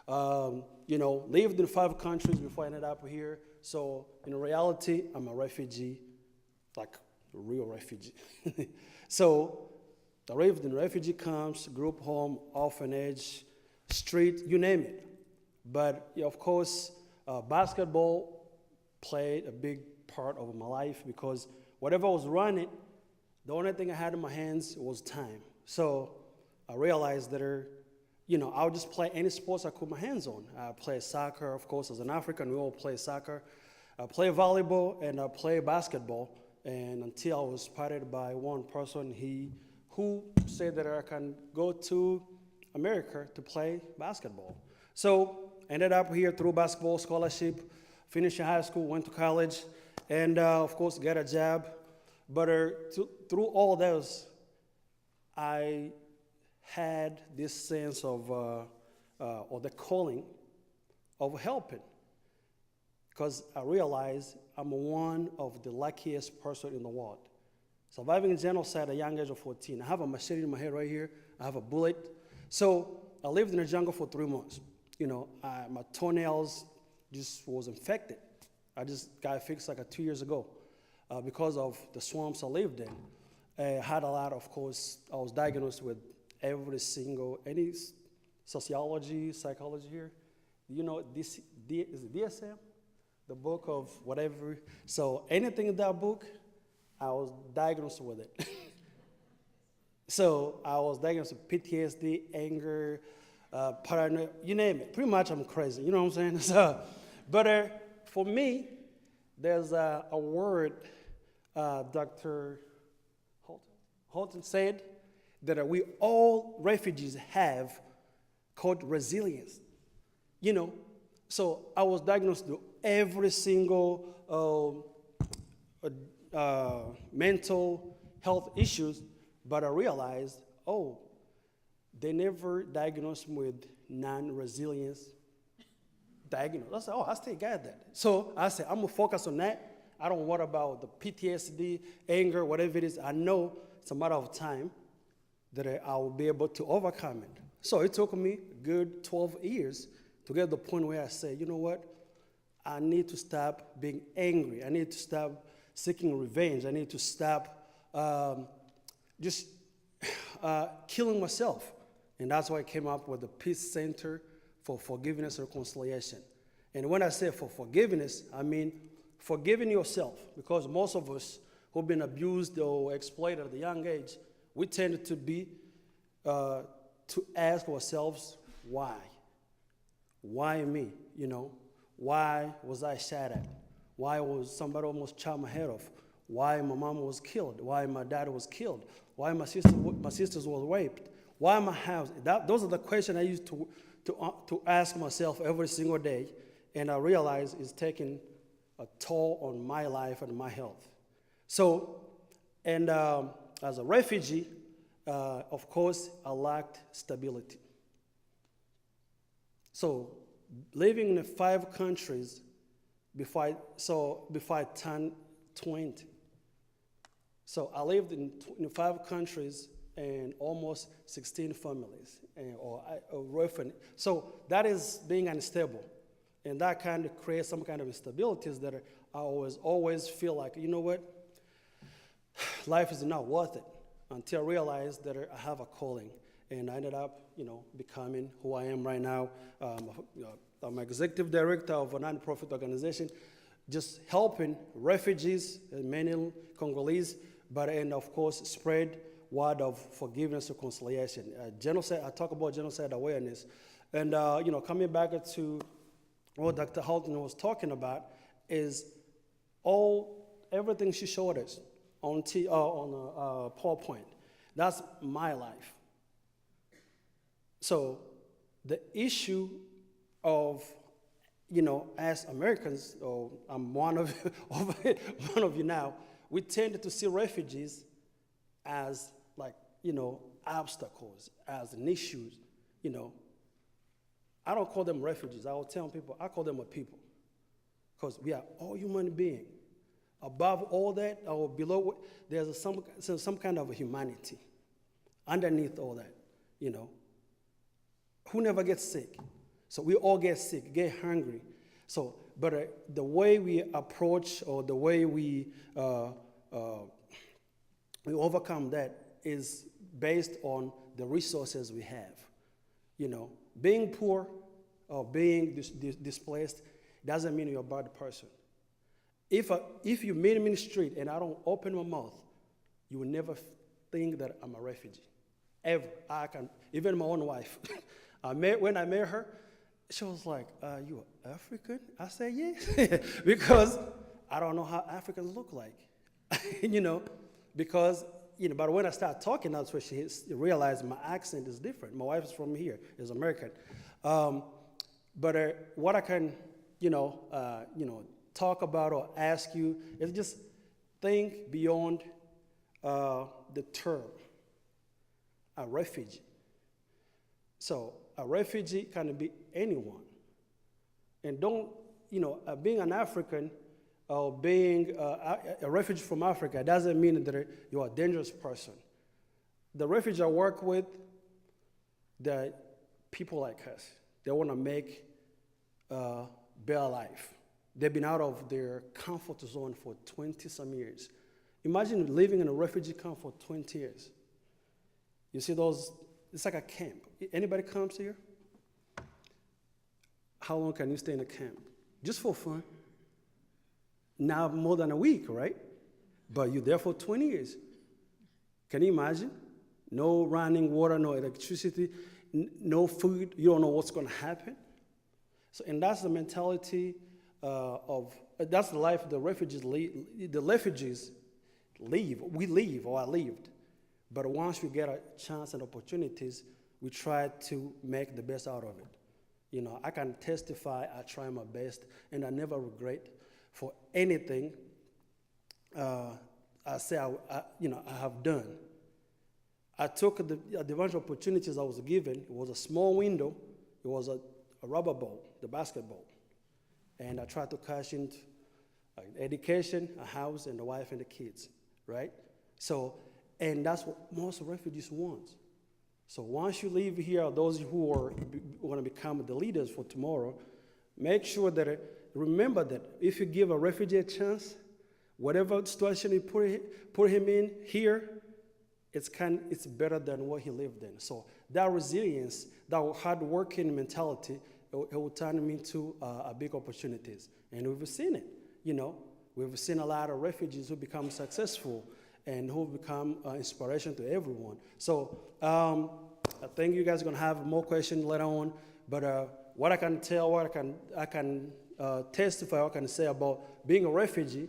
Lived in 5 countries before I ended up here. So in reality, I'm a refugee, like a real refugee. So I lived in refugee camps, group home, orphanage, street, you name it. But of course, basketball played a big part of my life because whatever I was running, the only thing I had in my hands was time. So I realized that, I would just play any sports I could put my hands on. I play soccer, of course, as an African, we all play soccer. I play volleyball and I play basketball. And until I was spotted by one person, who said that I can go to America to play basketball. So I ended up here through basketball scholarship, finished high school, went to college, and of course got a job. But through all those, I had this sense of, or the calling of helping. Because I realized I'm one of the luckiest person in the world. Surviving genocide at a young age of 14. I have a machete in my head right here. I have a bullet. So I lived in the jungle for 3 months. My toenails just was infected. I just got fixed like 2 years ago because of the swamps I lived in. I had a lot, of course, I was diagnosed with any sociology, psychology here. Is it DSM? The book of whatever. So anything in that book, I was diagnosed with it. So I was diagnosed with PTSD, anger, paranoia, you name it. Pretty much I'm crazy, you know what I'm saying? So, but for me, there's a word Dr. Holton said that we all refugees have called resilience. So I was diagnosed with every single mental health issues, but I realized, they never diagnosed me with non-resilience diagnosis. I said, I still got that. So I said, I'm gonna focus on that. I don't worry about the PTSD, anger, whatever it is. I know it's a matter of time that I will be able to overcome it. So it took me a good 12 years to get to the point where I say, you know what? I need to stop being angry. I need to stop seeking revenge. I need to stop killing myself. And that's why I came up with the Peace Center for Forgiveness and Reconciliation. And when I say for forgiveness, I mean forgiving yourself. Because most of us who've been abused or exploited at a young age, we tend to be, to ask ourselves, why? Why me, Why was I shot at? Why was somebody almost chopped my head off? Why my mom was killed? Why my dad was killed? Why my sisters was raped? Why my house? Those are the questions I used to ask myself every single day, and I realized it's taking a toll on my life and my health. So, and as a refugee, of course, I lacked stability. So, living in 5 countries before I turned 20. So I lived in 5 countries and almost 16 families, or orphan. So that is being unstable. And that kind of creates some kind of instabilities that I always feel like, you know what? Life is not worth it, until I realized that I have a calling. And I ended up, becoming who I am right now. I'm executive director of a nonprofit organization, just helping refugees, many Congolese, and of course spread word of forgiveness and reconciliation. Genocide, I talk about genocide awareness. And coming back to what Dr. Holton was talking about is everything she showed us. on PowerPoint. That's my life. So the issue of, as Americans, or I'm one of one of you now, we tend to see refugees as obstacles, as an issue. I don't call them refugees. I will tell people I call them a people, because we are all human beings. Above all that, or below, there's some kind of humanity underneath all that. Who never gets sick? So we all get sick, get hungry. So, but the way we approach, or the way we overcome that is based on the resources we have. Being poor or being displaced doesn't mean you're a bad person. If you meet me in the street and I don't open my mouth, you will never think that I'm a refugee. Ever. Even my own wife. When I met her, she was like, you African? I said, yes. Because I don't know how Africans look like. Because, but when I started talking, that's where she realized my accent is different. My wife is from here, is American. But what I can, talk about or ask you is just think beyond the term, a refugee. So a refugee can be anyone. And don't, being an African or being a refugee from Africa doesn't mean that you're a dangerous person. The refugees I work with, they're people like us. They want to make a better life. They've been out of their comfort zone for 20-some years. Imagine living in a refugee camp for 20 years. You see those, it's like a camp. Anybody comes here? How long can you stay in a camp? Just for fun. Now more than a week, right? But you're there for 20 years. Can you imagine? No running water, no electricity, no food. You don't know what's going to happen. So, and that's the mentality that's the life the refugees lead. The refugees leave. We leave, or I lived. But once we get a chance and opportunities, we try to make the best out of it. I can testify, I try my best, and I never regret for anything I say I have done. I took the bunch of opportunities I was given. It was a small window. It was a rubber ball, the basketball. And I tried to cash into education, a house, and a wife and the kids, right? So, and that's what most refugees want. So once you leave here, those who are going to become the leaders for tomorrow, make sure that, remember that if you give a refugee a chance, whatever situation you put him in here, it's better than what he lived in. So that resilience, that hard-working mentality, it will turn him into big opportunities. And we've seen it, We've seen a lot of refugees who become successful and who become inspiration to everyone. So I think you guys are going to have more questions later on. But what I can tell, what I can testify, what I can say about being a refugee,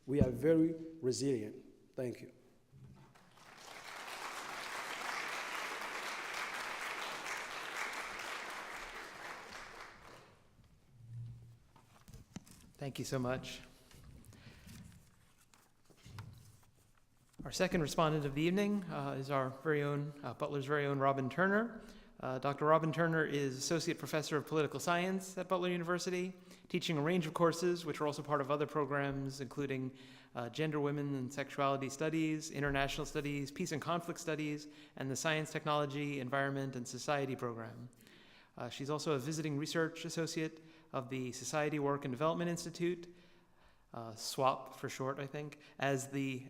we are very resilient. Thank you. Thank you so much. Our second respondent of the evening is our very own, Butler's very own Robin Turner. Dr. Robin Turner is Associate Professor of Political Science at Butler University, teaching a range of courses which are also part of other programs, including Gender, Women, and Sexuality Studies, International Studies, Peace and Conflict Studies, and the Science, Technology, Environment, and Society program. She's also a Visiting Research Associate of the Society Work and Development Institute, SWAP for short, I think, at the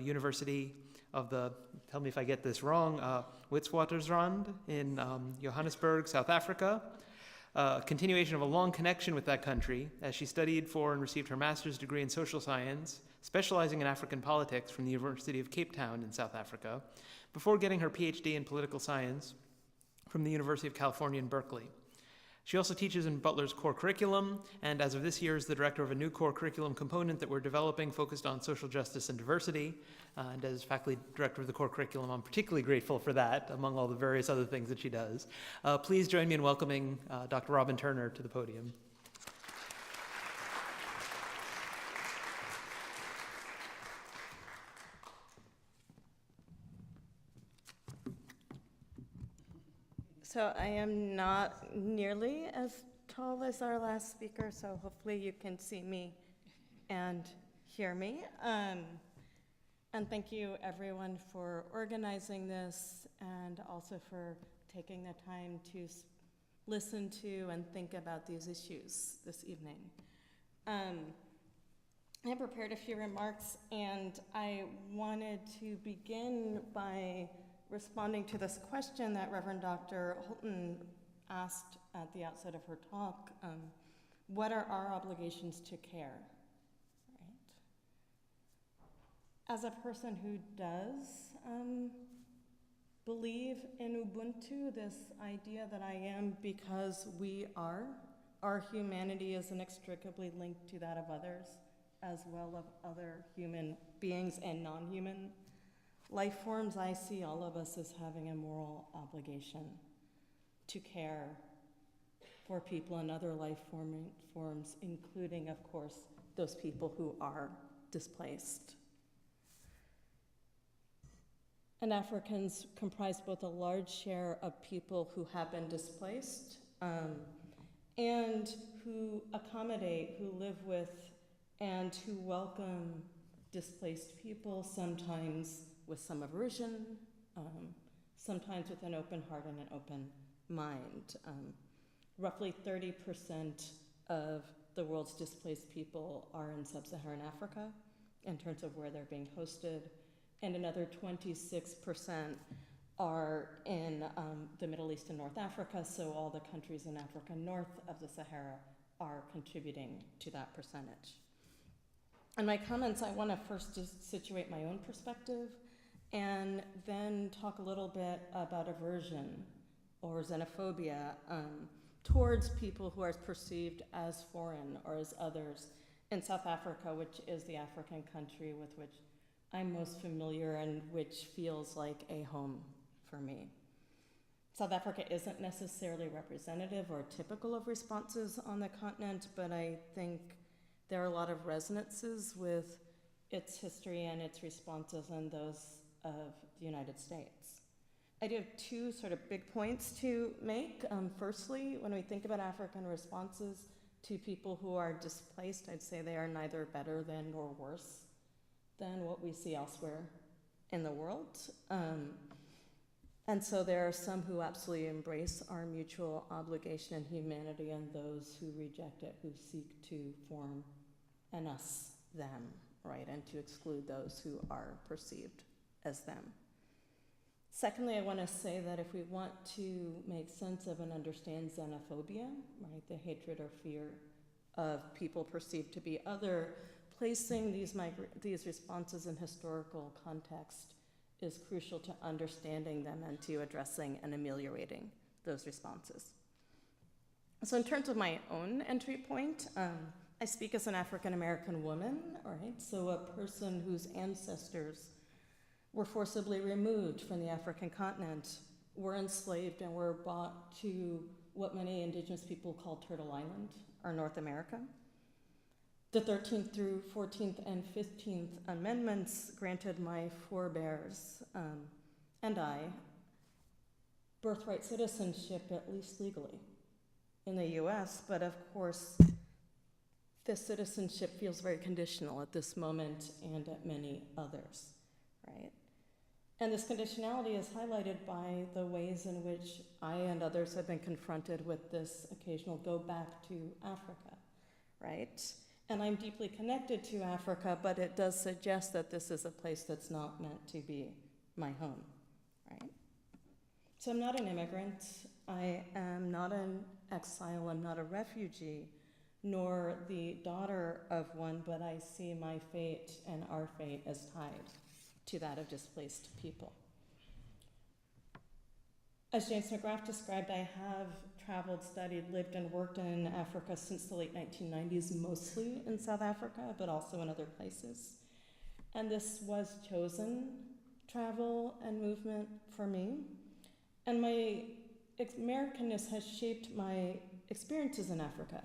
University of the, tell me if I get this wrong, Witwatersrand in Johannesburg, South Africa. Continuation of a long connection with that country, as she studied for and received her master's degree in social science, specializing in African politics from the University of Cape Town in South Africa, before getting her PhD in political science from the University of California in Berkeley. She also teaches in Butler's core curriculum, and as of this year is the director of a new core curriculum component that we're developing focused on social justice and diversity. And as faculty director of the core curriculum, I'm particularly grateful for that, among all the various other things that she does. Please join me in welcoming Dr. Robin Turner to the podium. So I am not nearly as tall as our last speaker, so hopefully you can see me and hear me. And thank you everyone for organizing this and also for taking the time to listen to and think about these issues this evening. I have prepared a few remarks, and I wanted to begin by responding to this question that Reverend Dr. Holton asked at the outset of her talk. What are our obligations to care? Right? As a person who does believe in Ubuntu, this idea that I am because we are, our humanity is inextricably linked to that of others, as well as other human beings and non-human life forms. I see all of us as having a moral obligation to care for people and other life forms, including, of course, those people who are displaced. And Africans comprise both a large share of people who have been displaced and who accommodate, who live with, and who welcome displaced people, sometimes with some aversion, sometimes with an open heart and an open mind. Roughly 30% of the world's displaced people are in sub-Saharan Africa in terms of where they're being hosted, and another 26% are in the Middle East and North Africa, so all the countries in Africa north of the Sahara are contributing to that percentage. In my comments, I want to first just situate my own perspective and then talk a little bit about aversion or xenophobia towards people who are perceived as foreign or as others in South Africa, which is the African country with which I'm most familiar and which feels like a home for me. South Africa isn't necessarily representative or typical of responses on the continent, but I think there are a lot of resonances with its history and its responses and those of the United States. I do have two sort of big points to make. Firstly, when we think about African responses to people who are displaced, I'd say they are neither better than nor worse than what we see elsewhere in the world. And so there are some who absolutely embrace our mutual obligation and humanity, and those who reject it, who seek to form an us, them, right, and to exclude those who are perceived as them. Secondly, I want to say that if we want to make sense of and understand xenophobia, right, the hatred or fear of people perceived to be other, placing these responses in historical context is crucial to understanding them and to addressing and ameliorating those responses. So in terms of my own entry point, I speak as an African American woman, all right? So a person whose ancestors were forcibly removed from the African continent, were enslaved and were brought to what many indigenous people call Turtle Island, or North America. The 13th through 14th and 15th Amendments granted my forebears and I birthright citizenship, at least legally, in the US, but of course, this citizenship feels very conditional at this moment and at many others, right? And this conditionality is highlighted by the ways in which I and others have been confronted with this occasional go back to Africa, right? And I'm deeply connected to Africa, but it does suggest that this is a place that's not meant to be my home, right? So I'm not an immigrant, I am not an exile, I'm not a refugee, nor the daughter of one, but I see my fate and our fate as tied to that of displaced people. As James McGrath described, I have traveled, studied, lived, and worked in Africa since the late 1990s, mostly in South Africa, but also in other places. And this was chosen travel and movement for me. And my Americanness has shaped my experiences in Africa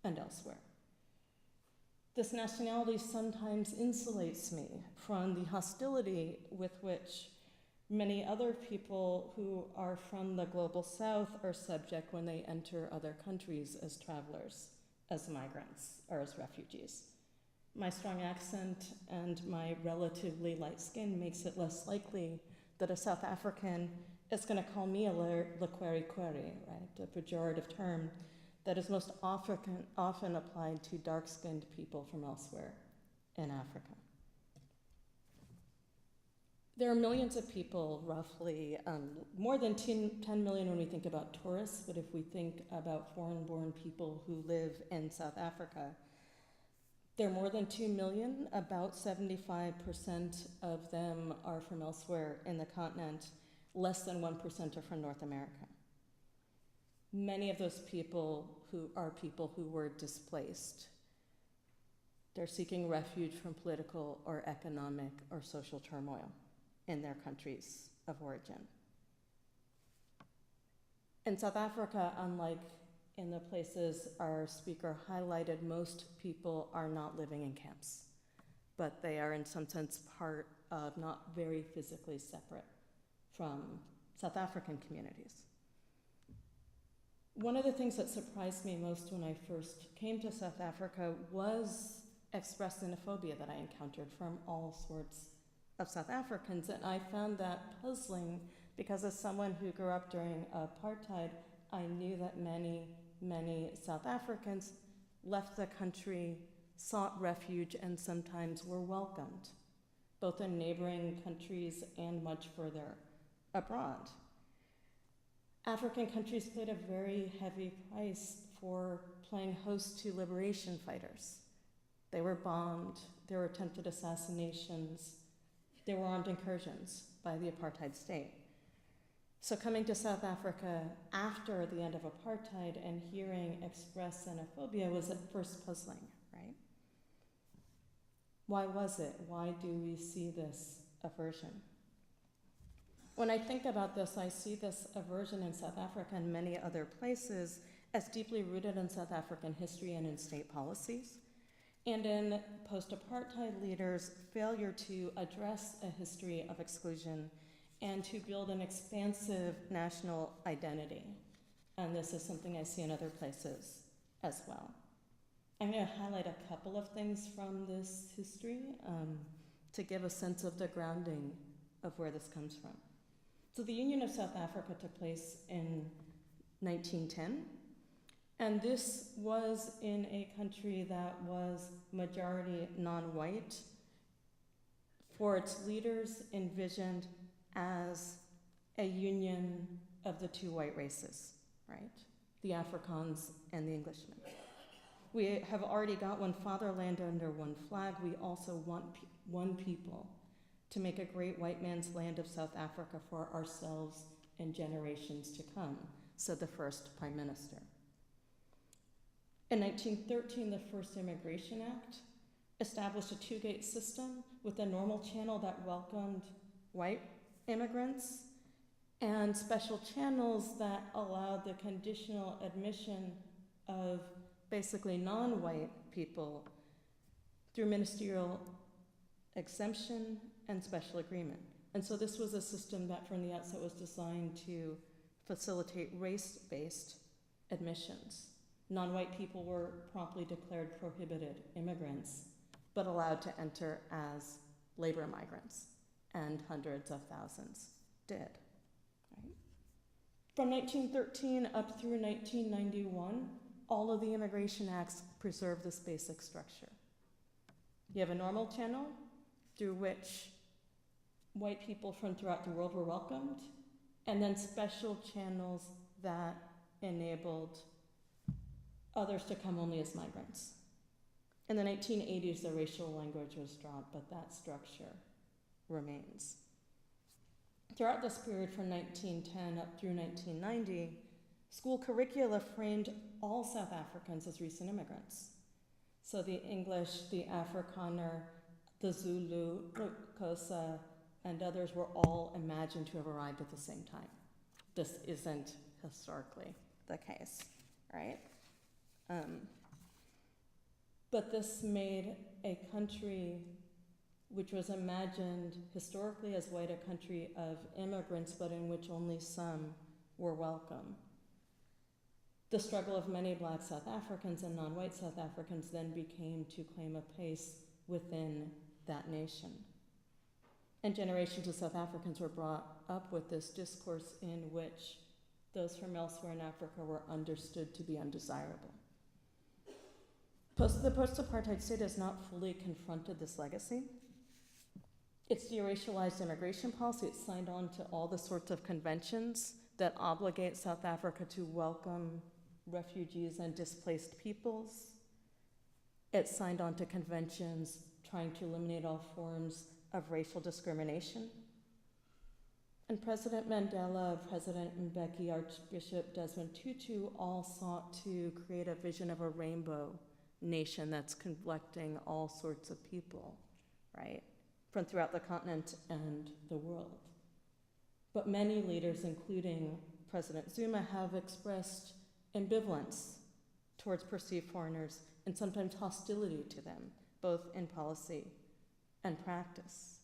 and elsewhere. This nationality sometimes insulates me from the hostility with which many other people who are from the global south are subject when they enter other countries as travelers, as migrants, or as refugees. My strong accent and my relatively light skin makes it less likely that a South African is going to call me a lekweri kweri, right? A pejorative term that is most often applied to dark-skinned people from elsewhere in Africa. There are millions of people, roughly, more than 10 million when we think about tourists, but if we think about foreign-born people who live in South Africa, there are more than 2 million. About 75% of them are from elsewhere in the continent. Less than 1% are from North America. Many of those people who were displaced. They're seeking refuge from political or economic or social turmoil in their countries of origin. In South Africa, unlike in the places our speaker highlighted, most people are not living in camps, but they are in some sense part of, not very physically separate from, South African communities. One of the things that surprised me most when I first came to South Africa was expressed xenophobia that I encountered from all sorts of South Africans, and I found that puzzling because as someone who grew up during apartheid, I knew that many South Africans left the country, sought refuge, and sometimes were welcomed, both in neighboring countries and much further abroad. African countries paid a very heavy price for playing host to liberation fighters. They were bombed, there were attempted assassinations, there were armed incursions by the apartheid state. So coming to South Africa after the end of apartheid and hearing expressed xenophobia was at first puzzling, right? Why was it? Why do we see this aversion? When I think about this, I see this aversion in South Africa and many other places as deeply rooted in South African history and in state policies, and in post-apartheid leaders' failure to address a history of exclusion and to build an expansive national identity. And this is something I see in other places as well. I'm going to highlight a couple of things from this history to give a sense of the grounding of where this comes from. So the Union of South Africa took place in 1910, and this was in a country that was majority non-white, for its leaders envisioned as a union of the two white races, right? The Afrikaans and the Englishmen. We have already got one fatherland under one flag. We also want one people to make a great white man's land of South Africa for ourselves and generations to come, said the first Prime Minister. In 1913, the first Immigration Act established a two-gate system with a normal channel that welcomed white immigrants and special channels that allowed the conditional admission of basically non-white people through ministerial exemption and special agreement. And so this was a system that from the outset was designed to facilitate race-based admissions. Non-white people were promptly declared prohibited immigrants, but allowed to enter as labor migrants, and hundreds of thousands did. Right? From 1913 up through 1991, all of the immigration acts preserve this basic structure. You have a normal channel through which white people from throughout the world were welcomed, and then special channels that enabled others to come only as migrants. In the 1980s, the racial language was dropped, but that structure remains. Throughout this period from 1910 up through 1990, School curricula framed all South Africans as recent immigrants. So the English, the Afrikaner, the Zulu, Xhosa, and others were all imagined to have arrived at the same time. This isn't historically the case, right? But this made a country which was imagined historically as white a country of immigrants, but in which only some were welcome. The struggle of many Black South Africans and non-white South Africans then became to claim a place within that nation. And generations of South Africans were brought up with this discourse in which those from elsewhere in Africa were understood to be undesirable. The post-apartheid state has not fully confronted this legacy. It's de-racialized immigration policy. It's signed on to all the sorts of conventions that obligate South Africa to welcome refugees and displaced peoples. It's signed on to conventions trying to eliminate all forms of racial discrimination. And President Mandela, President Mbeki, Archbishop Desmond Tutu all sought to create a vision of a rainbow nation that's collecting all sorts of people, right, from throughout the continent and the world. But many leaders, including President Zuma, have expressed ambivalence towards perceived foreigners and sometimes hostility to them, both in policy and practice.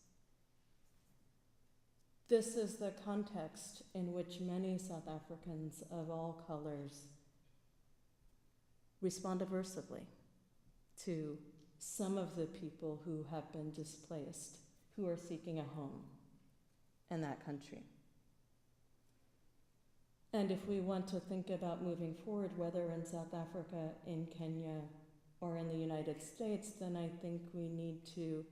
This is the context in which many South Africans of all colors respond aversively to some of the people who have been displaced, who are seeking a home in that country. And if we want to think about moving forward, whether in South Africa, in Kenya, or in the United States, then I think we need to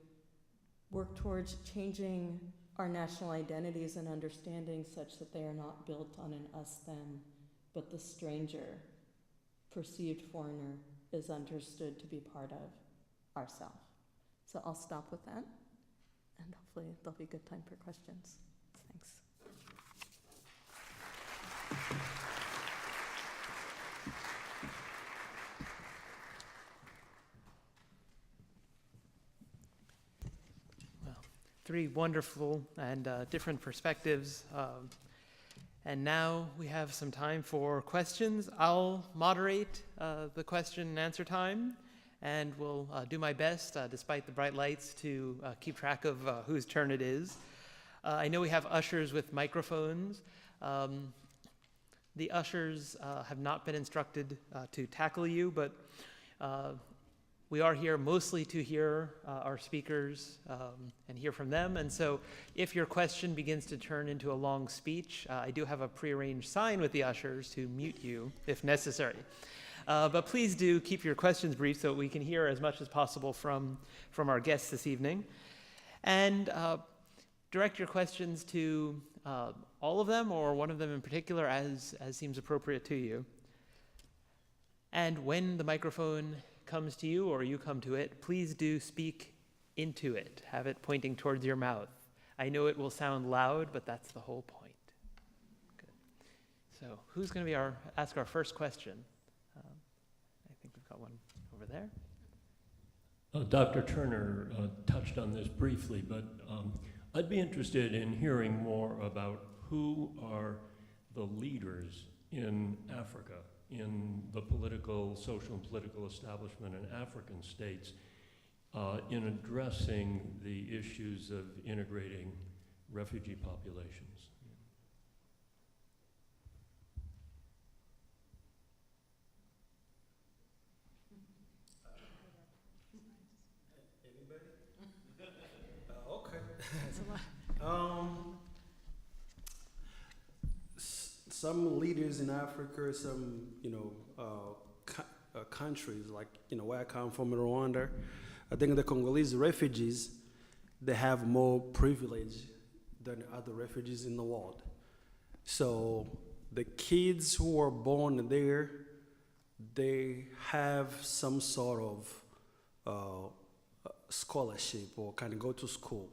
work towards changing our national identities and understanding such that they are not built on an us-them, but the stranger, perceived foreigner, is understood to be part of ourself. So I'll stop with that, and hopefully there'll be good time for questions. Thanks. Three wonderful and different perspectives. And now we have some time for questions. I'll moderate the question and answer time, and will do my best, despite the bright lights, to keep track of whose turn it is. I know we have ushers with microphones. The ushers have not been instructed to tackle you, but we are here mostly to hear our speakers and hear from them. And so if your question begins to turn into a long speech, I do have a prearranged sign with the ushers to mute you if necessary. But please do keep your questions brief so we can hear as much as possible from our guests this evening. And direct your questions to all of them or one of them in particular as seems appropriate to you. And when the microphone comes to you or you come to it, please do speak into it. Have it pointing towards your mouth. I know it will sound loud, but that's the whole point. Good. So who's going to ask our first question? I think we've got one over there. Dr. Turner touched on this briefly, but I'd be interested in hearing more about who are the leaders in Africa, in the social and political establishment in African states, in addressing the issues of integrating refugee populations. Anybody? Okay. Some leaders in Africa, some countries like where I come from in Rwanda, I think the Congolese refugees, they have more privilege than other refugees in the world. So the kids who are born there, they have some sort of scholarship or can go to school.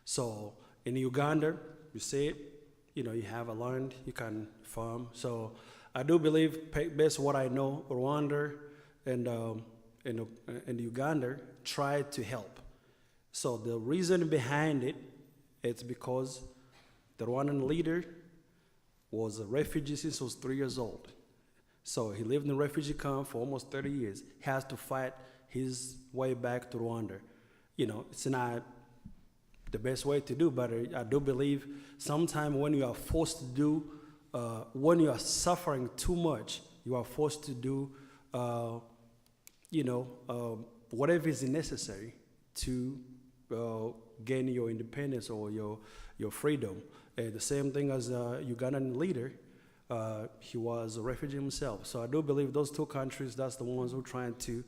So in Uganda, you see it, you have a land, you can farm. So I do believe, based on what I know, Rwanda and Uganda tried to help. So the reason behind it, it's because the Rwandan leader was a refugee since he was 3 years old. So he lived in a refugee camp for almost 30 years. He has to fight his way back to Rwanda. You know, it's not the best way to do, but I do believe sometimes when you are forced to do, when you are suffering too much, you are forced to do, whatever is necessary to gain your independence or your freedom. The same thing as a Ugandan leader, he was a refugee himself. So I do believe those two countries, that's the ones who are trying to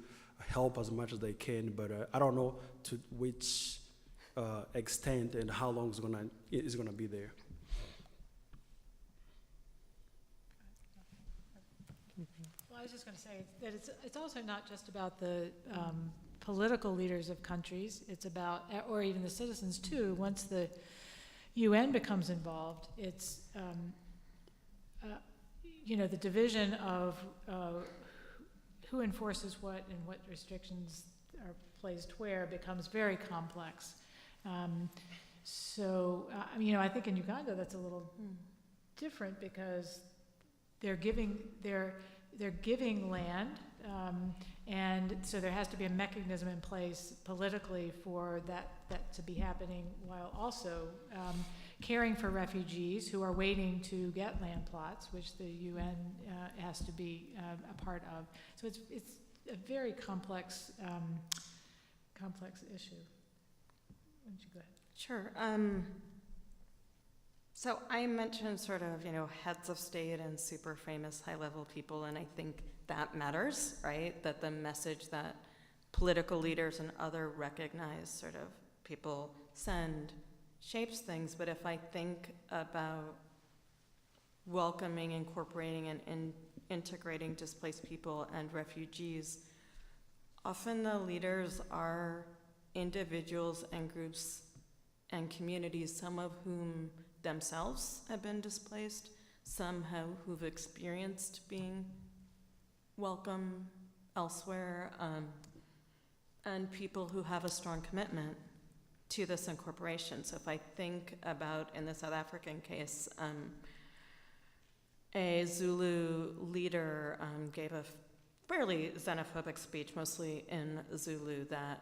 help as much as they can, but I don't know to which extent and how long it's gonna be there. Well, I was just going to say that it's also not just about the political leaders of countries. It's about, or even the citizens too. Once the UN becomes involved, it's the division of who enforces what and what restrictions are placed where becomes very complex. I think in Uganda that's a little different because they're giving land, and so there has to be a mechanism in place politically for that to be happening, while also caring for refugees who are waiting to get land plots, which the UN has to be a part of. So it's a very complex issue. Why don't you go ahead? Sure. So I mentioned sort of, heads of state and super famous high-level people, and I think that matters, right? That the message that political leaders and other recognized sort of people send shapes things. But if I think about welcoming, incorporating, and integrating displaced people and refugees, often the leaders are individuals and groups and communities, some of whom themselves have been displaced, some who've experienced being welcome elsewhere, and people who have a strong commitment to this incorporation. So if I think about, in the South African case, a Zulu leader gave a fairly xenophobic speech, mostly in Zulu, that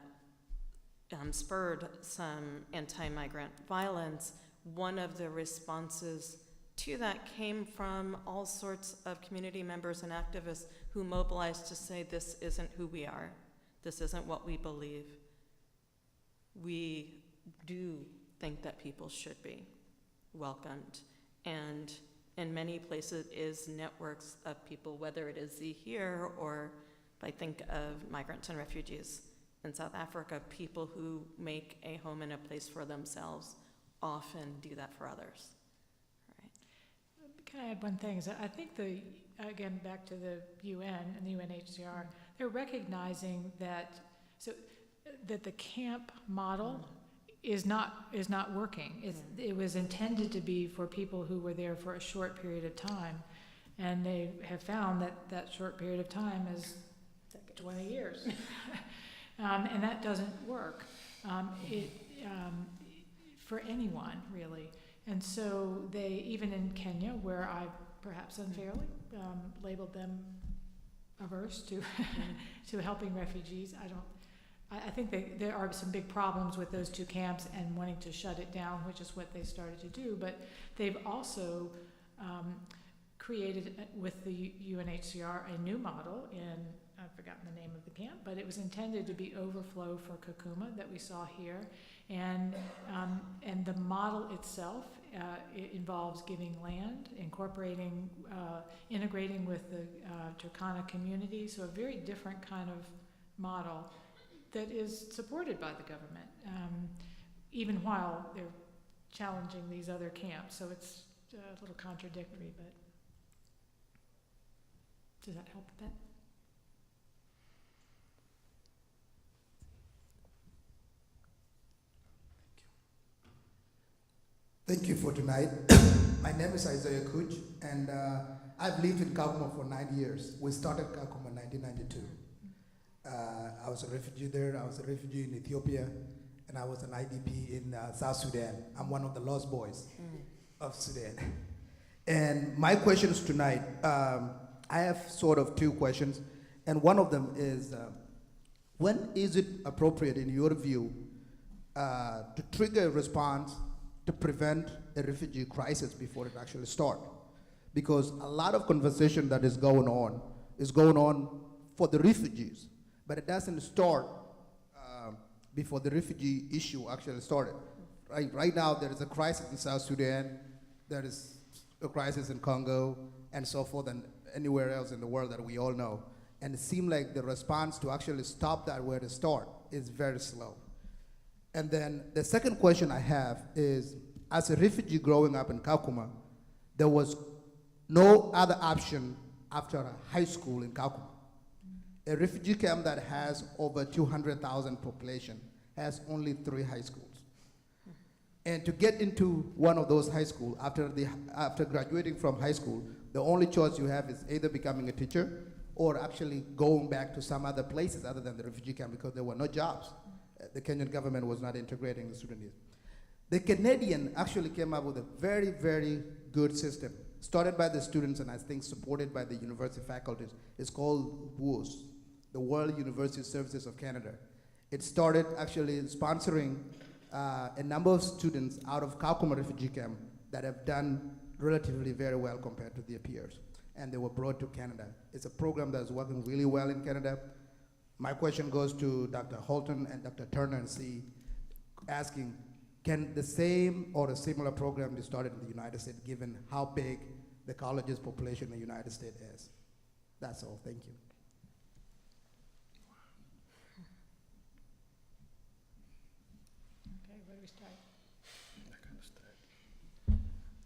spurred some anti-migrant violence. One of the responses to that came from all sorts of community members and activists who mobilized to say, this isn't who we are. This isn't what we believe. We do think that people should be welcomed. And in many places it is networks of people, whether it is here or if I think of migrants and refugees in South Africa, people who make a home and a place for themselves often do that for others. Right. Can I add one thing? I think again, back to the UN and the UNHCR, they're recognizing that the camp model is not working. It was intended to be for people who were there for a short period of time, and they have found that short period of time is 20 years, and that doesn't work. For anyone, really. And so they, even in Kenya, where I perhaps unfairly labeled them averse to helping refugees, I think there are some big problems with those two camps and wanting to shut it down, which is what they started to do. But they've also created, with the UNHCR, a new model in, I've forgotten the name of the camp, but it was intended to be overflow for Kakuma that we saw here. And the model itself it involves giving land, incorporating, integrating with the Turkana community, so a very different kind of model that is supported by the government, even while they're challenging these other camps. So it's a little contradictory, but does that help a bit? Thank you for tonight. My name is Isaiah Kuj, and I've lived in Kakuma for 9 years. We started Kakuma in 1992. I was a refugee there. I was a refugee in Ethiopia, and I was an IDP in South Sudan. I'm one of the Lost Boys of Sudan. And my questions tonight, I have sort of two questions, and one of them is, when is it appropriate, in your view, to trigger a response to prevent a refugee crisis before it actually starts? Because a lot of conversation that is going on for the refugees, but it doesn't start before the refugee issue actually started. Right now, there is a crisis in South Sudan, there is a crisis in Congo, and so forth, and anywhere else in the world that we all know. And it seemed like the response to actually stop that where to start is very slow. And then the second question I have is, as a refugee growing up in Kakuma, there was no other option after a high school in Kakuma. A refugee camp that has over 200,000 population has only 3 high schools. And to get into one of those high schools, after graduating from high school, the only choice you have is either becoming a teacher or actually going back to some other places other than the refugee camp, because there were no jobs. The Kenyan government was not integrating the Sudanese. The Canadian actually came up with a very, very good system, started by the students and I think supported by the university faculties. It's called WUS, the World University Services of Canada. It started actually sponsoring a number of students out of Kakuma refugee camp that have done relatively very well compared to their peers. And they were brought to Canada. It's a program that is working really well in Canada. My question goes to Dr. Holton and Dr. Turner and C, asking, can the same or a similar program be started in the United States, given how big the college's population in the United States is? That's all, thank you. Okay, where do we start?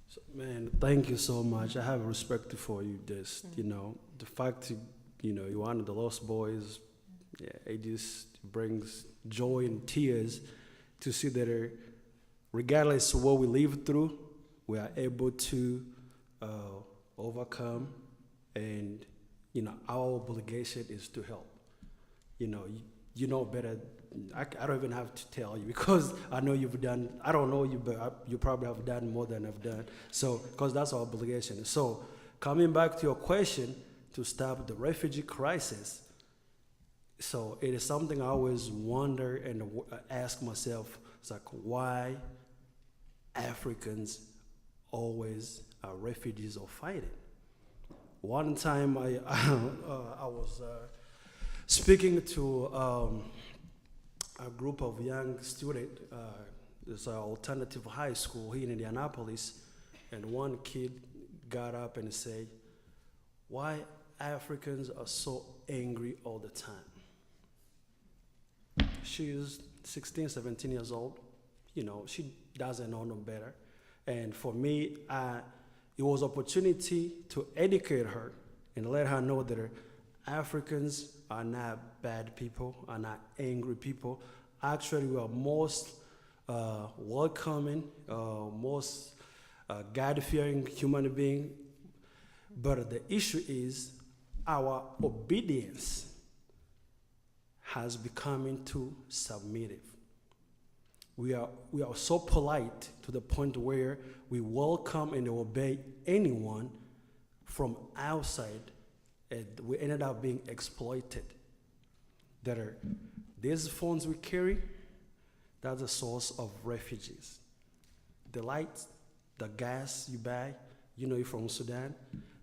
So, man, thank you so much. I have respect for you. This, you know, the fact you're one of the Lost Boys. Yeah, it just brings joy and tears to see that regardless of what we live through, we are able to overcome, and our obligation is to help. You know better. I don't even have to tell you, because I know you've done. I don't know you, but you probably have done more than I've done. So, because that's our obligation. So, coming back to your question, to stop the refugee crisis. So it is something I always wonder and ask myself. It's like, why Africans always are refugees or fighting? One time I was speaking to a group of young students. There's an alternative high school here in Indianapolis, and one kid got up and said, why Africans are so angry all the time? She's 16, 17 years old. She doesn't know no better. And for me, it was opportunity to educate her and let her know that Africans are not bad people, are not angry people. Actually, we are most welcoming, most God-fearing human being. But the issue is our obedience has become too submissive. We are so polite to the point where we welcome and obey anyone from outside, and we ended up being exploited. These phones we carry, that's a source of refugees. The lights, the gas you buy, you're from Sudan.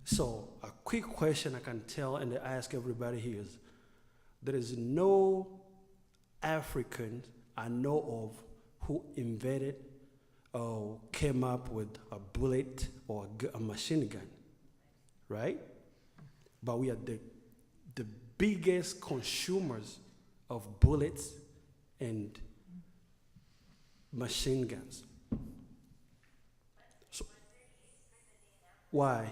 So a quick question I can tell and ask everybody here is, there is no African I know of who invented or came up with a bullet or a machine gun, right? But we are the biggest consumers of bullets and machine guns. So, why?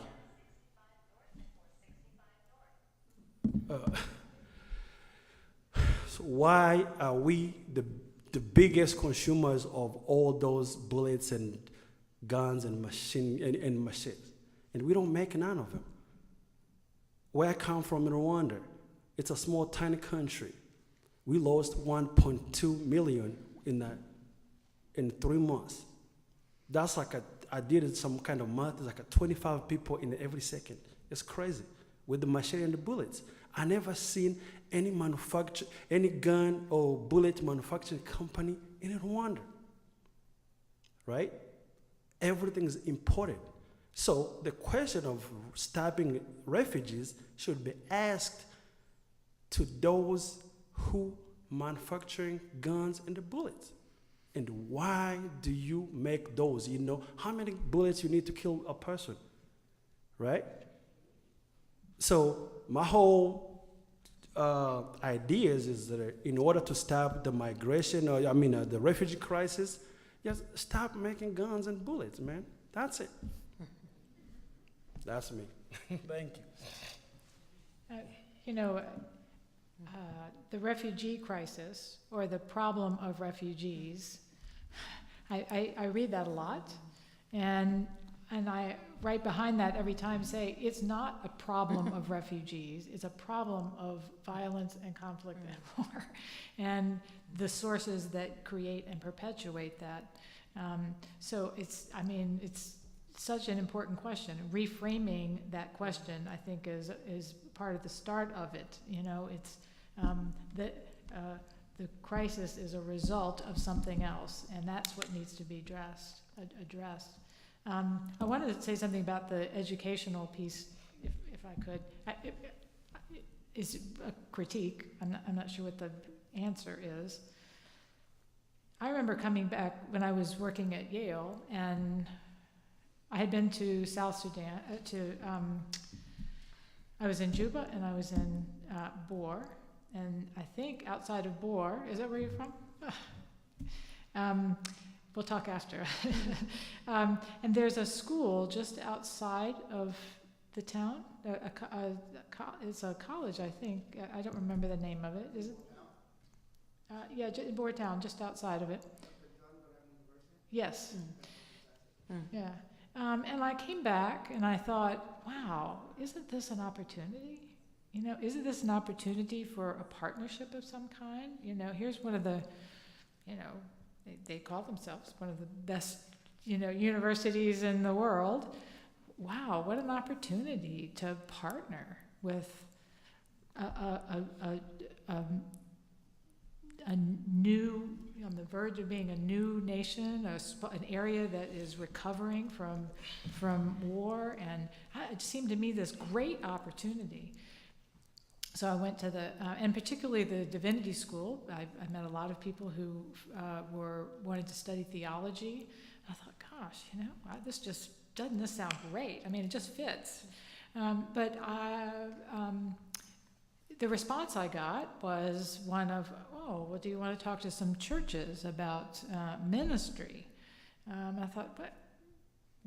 So why are we the biggest consumers of all those bullets and guns and machines? And we don't make none of them. Where I come from in Rwanda, it's a small, tiny country. We lost 1.2 million in 3 months. That's like I did some kind of math, it's like 25 people in every second. It's crazy. With the machete and the bullets. I never seen any gun or bullet manufacturing company in Rwanda, right? Everything is imported. So the question of stopping refugees should be asked to those who manufacturing guns and the bullets. And why do you make those? You know how many bullets you need to kill a person, right? So my whole ideas is that in order to stop the migration, the refugee crisis, just stop making guns and bullets, man. That's it. That's me. Thank you. The refugee crisis, or the problem of refugees, I read that a lot, and I, right behind that every time, say it's not a problem of refugees, it's a problem of violence and conflict and war, and the sources that create and perpetuate that. So it's such an important question. Reframing that question, I think, is part of the start of it. It's the crisis is a result of something else, and that's what needs to be addressed. I wanted to say something about the educational piece, if I could. It's a critique. I'm not sure what the answer is. I remember coming back when I was working at Yale, and I had been to South Sudan. I was in Juba and I was in Bor, and I think outside of Bor, is that where you're from? We'll talk after. And there's a school just outside of the town. It's a college, I think. I don't remember the name of it. Is it? Yeah, Bor town, just outside of it. Yes. Yeah. And I came back and I thought, wow, isn't this an opportunity? Isn't this an opportunity for a partnership of some kind? Here's one of the, they call themselves one of the best, universities in the world. Wow, what an opportunity to partner with a new, on the verge of being a new nation, an area that is recovering from war, and it seemed to me this great opportunity. So I went to and particularly the Divinity School. I met a lot of people who wanted to study theology. I thought, gosh, this just doesn't this sound great? It just fits. But the response I got was one of, well, do you want to talk to some churches about ministry? I thought, but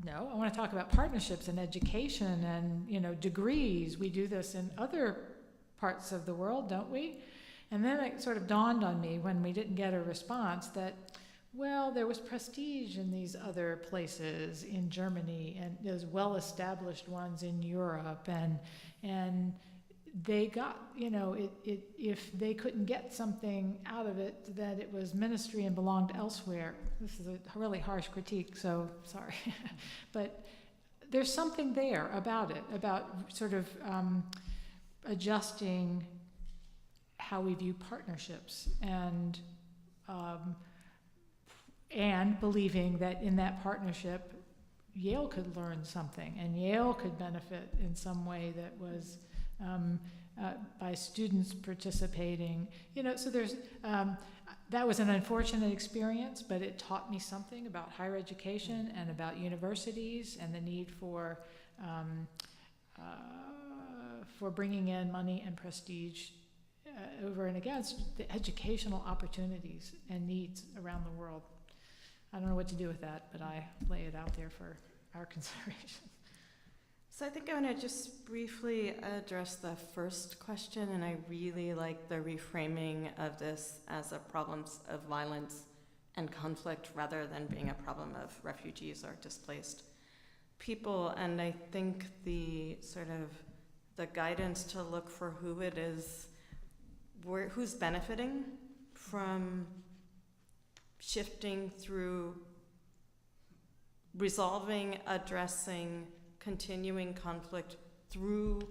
no, I want to talk about partnerships and education and, degrees. We do this in other parts of the world, don't we? And then it sort of dawned on me when we didn't get a response that, well, there was prestige in these other places in Germany and those well-established ones in Europe, and they got, if they couldn't get something out of it, that it was ministry and belonged elsewhere. This is a really harsh critique, so sorry. But there's something there about it, about sort of adjusting how we view partnerships and believing that in that partnership, Yale could learn something and Yale could benefit in some way that was by students participating. So there's that was an unfortunate experience, but it taught me something about higher education and about universities and the need for bringing in money and prestige over and against the educational opportunities and needs around the world. I don't know what to do with that, but I lay it out there for our consideration. So I think I want to just briefly address the first question, and I really like the reframing of this as a problem of violence and conflict rather than being a problem of refugees or displaced people. And I think the sort of the guidance to look for who it is, who's benefiting from shifting through resolving, addressing, continuing conflict through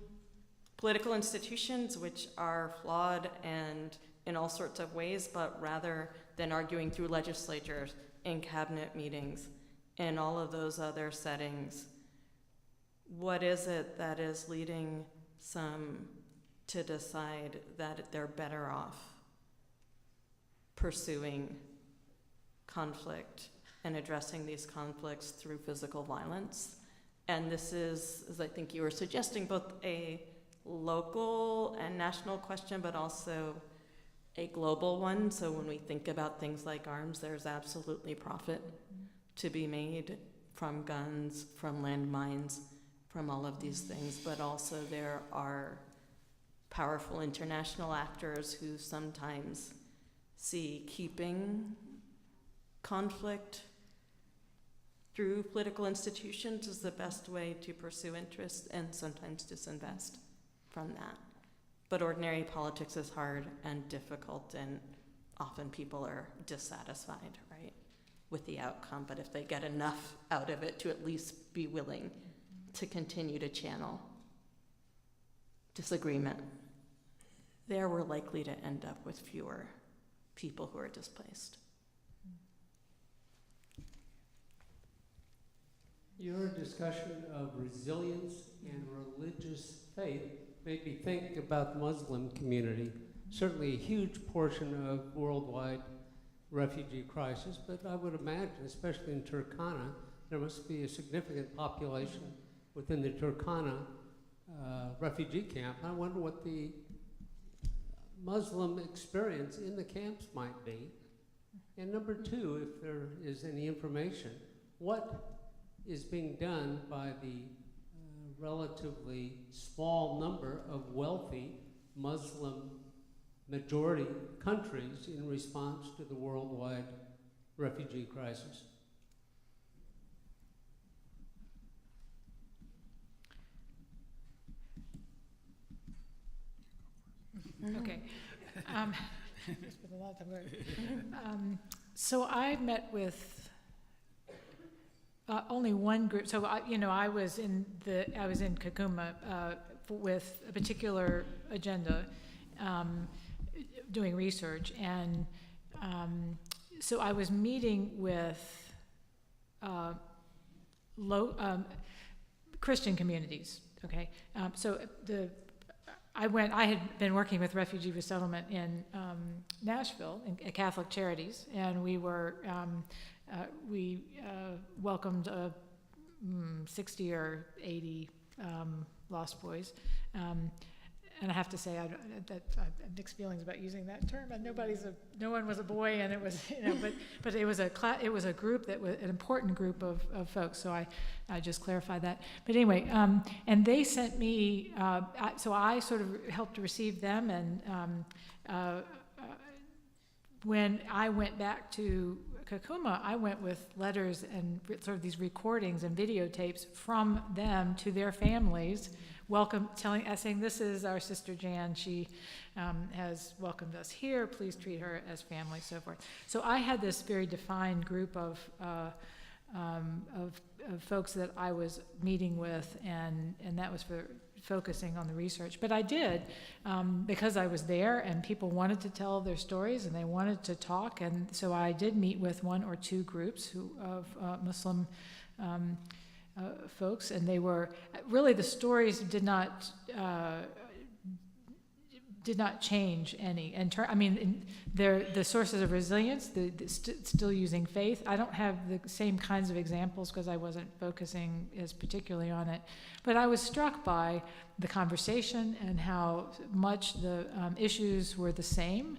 political institutions, which are flawed and in all sorts of ways, but rather than arguing through legislatures, in cabinet meetings, in all of those other settings. What is it that is leading some to decide that they're better off pursuing conflict and addressing these conflicts through physical violence? And this is, as I think you were suggesting, both a local and national question, but also a global one. So when we think about things like arms, there's absolutely profit to be made from guns, from landmines, from all of these things, but also there are powerful international actors who sometimes see keeping conflict through political institutions is the best way to pursue interests and sometimes disinvest from that. But ordinary politics is hard and difficult, and often people are dissatisfied, right, with the outcome. But if they get enough out of it to at least be willing to continue to channel disagreement, there we're likely to end up with fewer people who are displaced. Your discussion of resilience and religious faith made me think about the Muslim community. Certainly a huge portion of worldwide refugee crisis, but I would imagine, especially in Turkana, there must be a significant population within the Turkana refugee camp. I wonder what the Muslim experience in the camps might be. And number two, if there is any information, what is being done by the relatively small number of wealthy Muslim majority countries in response to the worldwide refugee crisis? Okay. Spent a lot of time going. So I met with only one group. So I was in Kakuma with a particular agenda, doing research, and so I was meeting with Christian communities. Okay, I had been working with refugee resettlement in Nashville at Catholic Charities, and we welcomed 60 or 80 Lost Boys. And I have to say, I have mixed feelings about using that term. And no one was a boy, and it was, but it was a group that was an important group of folks. So I just clarified that. But anyway, and they sent me. So I sort of helped receive them, and when I went back to Kakuma, I went with letters and sort of these recordings and videotapes from them to their families, saying, this is our sister Jan. She has welcomed us here. Please treat her as family, so forth. So I had this very defined group of folks that I was meeting with, and that was for focusing on the research. But I did, because I was there and people wanted to tell their stories and they wanted to talk, and so I did meet with one or two groups of Muslim folks, and they were really, the stories did not change any. The sources of resilience, still using faith. I don't have the same kinds of examples because I wasn't focusing as particularly on it, but I was struck by the conversation and how much the issues were the same,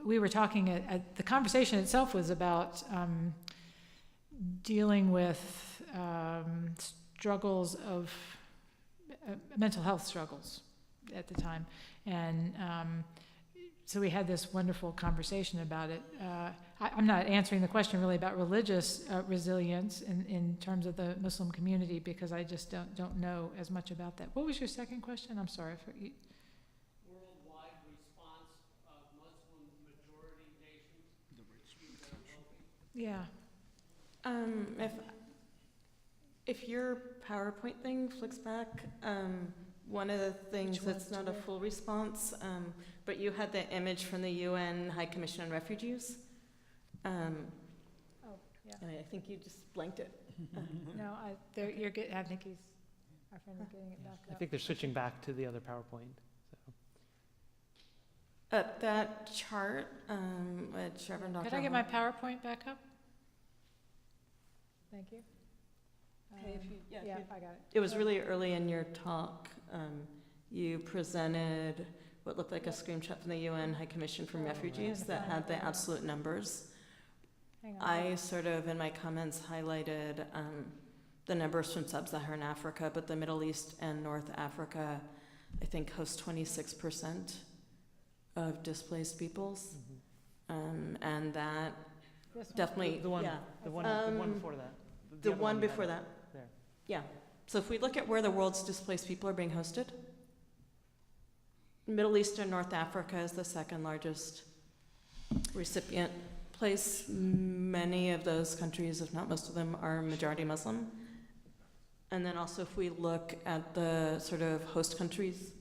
we were talking the conversation itself was about dealing with struggles of mental health struggles at the time, and so we had this wonderful conversation about it. I'm not answering the question really about religious resilience in terms of the Muslim community, because I just don't know as much about that. What was your second question? I'm sorry. Worldwide response of Muslim majority nations. Yeah. If your PowerPoint thing flicks back, one of the things Which one? that's not a full response, but you had the image from the UN High Commission on Refugees. Oh, yeah. And I think you just blanked it. No, you're good. I think our friend is getting it back I up. think they're switching back to the other PowerPoint. That chart, which Reverend Dr. Could I get my PowerPoint back up? Thank you. Okay, if you- yeah, if Yeah, you- I got it. It was really early in your talk. You presented what looked like a screenshot from the UN High Commission for Refugees that had the absolute numbers. Hang on. I sort of, in my comments, highlighted the numbers from sub-Saharan Africa, but the Middle East and North Africa, I think, host 26% of displaced peoples. And that This one? definitely, The one, yeah. the one before that. The other one you had before up that. there. Yeah. So if we look at where the world's displaced people are being hosted, Middle East and North Africa is the second largest recipient place. Many of those countries, if not most of them, are majority Muslim. And then also if we look at the sort of host countries,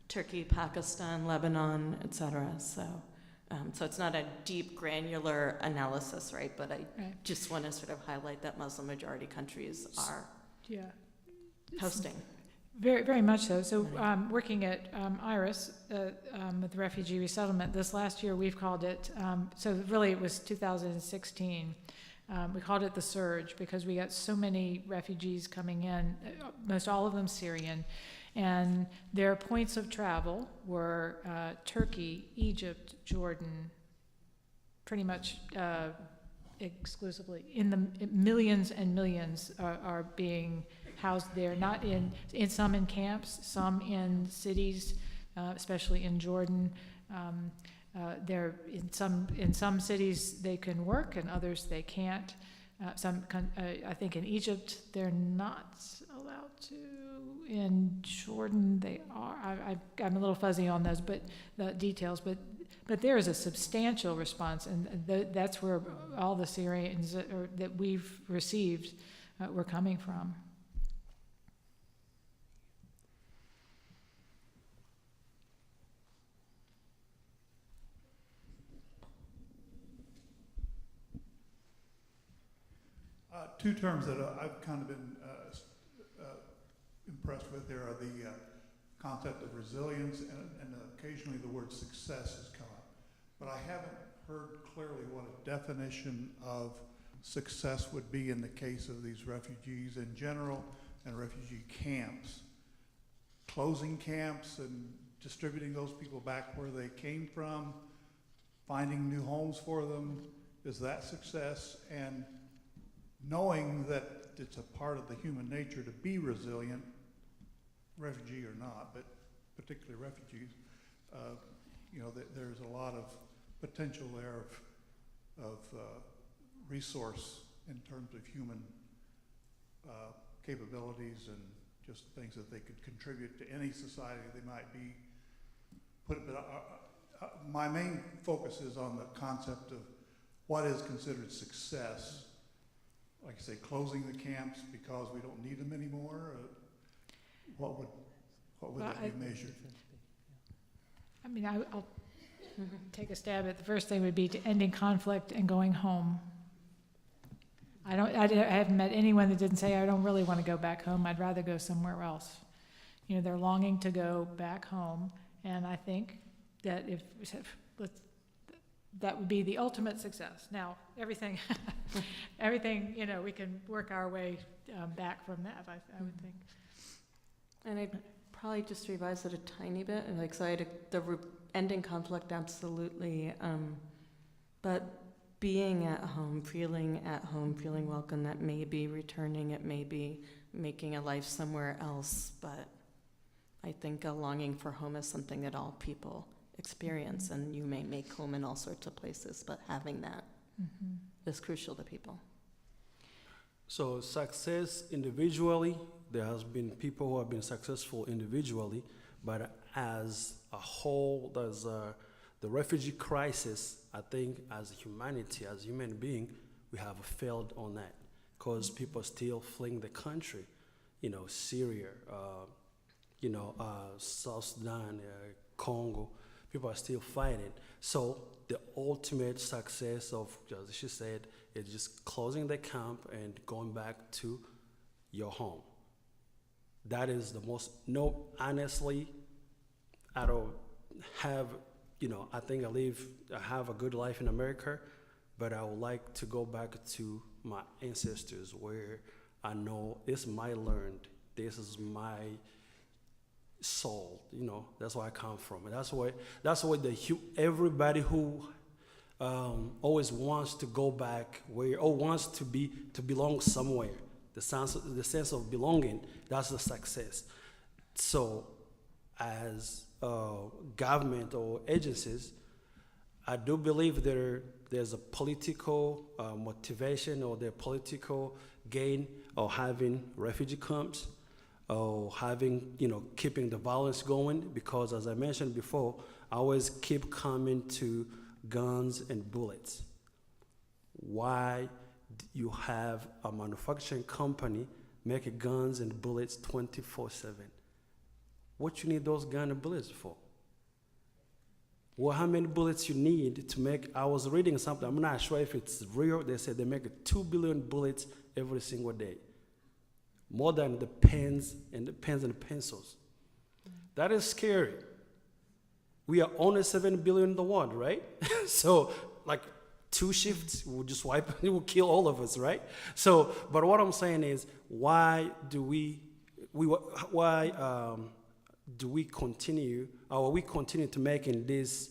Turkey, Pakistan, Lebanon, etc. So it's not a deep, granular analysis, right? But I Right. just want to sort of highlight that Muslim majority countries are Yeah. hosting. Very, very much so. So, working at IRIS with refugee resettlement, this last year we've called it, so really it was 2016, we called it the surge because we got so many refugees coming in, most all of them Syrian, and their points of travel were Turkey, Egypt, Jordan, pretty much exclusively. Millions and millions are being housed there, not in some in camps, some in cities, especially in Jordan. They're in some cities they can work, and others they can't. I think in Egypt they're not allowed to. In Jordan they are. I'm a little fuzzy on those, but the details. But there is a substantial response, and that's where all the Syrians that we've received were coming from. Two terms that I've kind of been impressed with there are the concept of resilience and occasionally the word success has come up. But I haven't heard clearly what a definition of success would be in the case of these refugees in general and refugee camps. Closing camps and distributing those people back where they came from, finding new homes for them, is that success? And knowing that it's a part of the human nature to be resilient, refugee or not, but particularly refugees, there's a lot of potential there of resource in terms of human capabilities and just things that they could contribute to any society they might be put. But my main focus is on the concept of what is considered success. Like I say, closing the camps because we don't need them anymore. What would that be measured? I mean, I'll take a stab at the first thing would be to ending conflict and going home. I haven't met anyone that didn't say, I don't really want to go back home. I'd rather go somewhere else. They're longing to go back home. And I think that that would be the ultimate success. Now, everything, we can work our way back from that, I would think. And I'd probably just revise it a tiny bit. Ending conflict, absolutely. But being at home, feeling welcome, that may be returning, it may be making a life somewhere else. But I think a longing for home is something that all people experience, and you may make home in all sorts of places, but having that is crucial to people. So success individually, there has been people who have been successful individually, but as a whole, there's the refugee crisis. I think as humanity, as human being, we have failed on that because people are still fleeing the country. Syria, South Sudan, Congo, people are still fighting. So the ultimate success of, as she said, is just closing the camp and going back to your home. That is the most, honestly, I don't have, I think I have a good life in America, but I would like to go back to my ancestors where I know this is my learned, this is my soul, that's where I come from. And that's why everybody who always wants to go back wants to belong somewhere. The sense of belonging, that's the success. So as government or agencies, I do believe there's a political motivation or the political gain of having refugee camps or having, keeping the violence going, because as I mentioned before, I always keep coming to guns and bullets. Why you have a manufacturing company making guns and bullets 24/7? What you need those guns and bullets for? Well, how many bullets you need to make? I was reading something, I'm not sure if it's real. They said they make 2 billion bullets every single day. More than the pens and pencils. That is scary. We are only 7 billion in the world, right? So, like 2 shifts will just it will kill all of us, right? So, but what I'm saying is, why do we continue to making these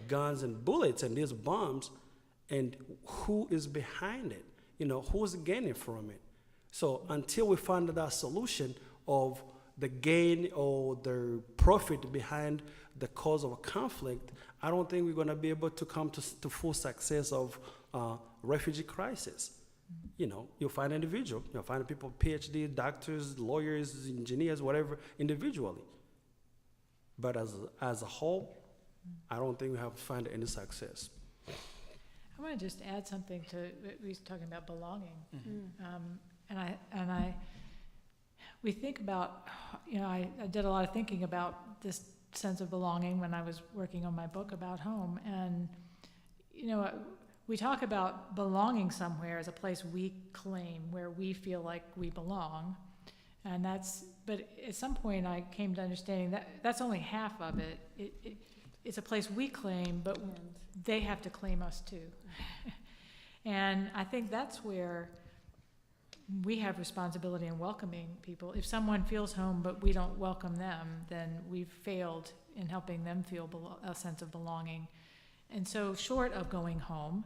guns and bullets and these bombs, and who is behind it? Who's gaining from it? So until we find that solution of the gain or the profit behind the cause of a conflict, I don't think we're going to be able to come to full success of refugee crisis. You'll find an individual, you'll find people, PhD, doctors, lawyers, engineers, whatever, individually. But as a whole, I don't think we have found any success. I want to just add something to, we were talking about belonging. We think about, I did a lot of thinking about this sense of belonging when I was working on my book about home. And, we talk about belonging somewhere as a place we claim, where we feel like we belong. But at some point I came to understanding that that's only half of it. It's a place we claim, but they have to claim us too. And I think that's where we have responsibility in welcoming people. If someone feels home but we don't welcome them, then we've failed in helping them feel a sense of belonging. And so short of going home,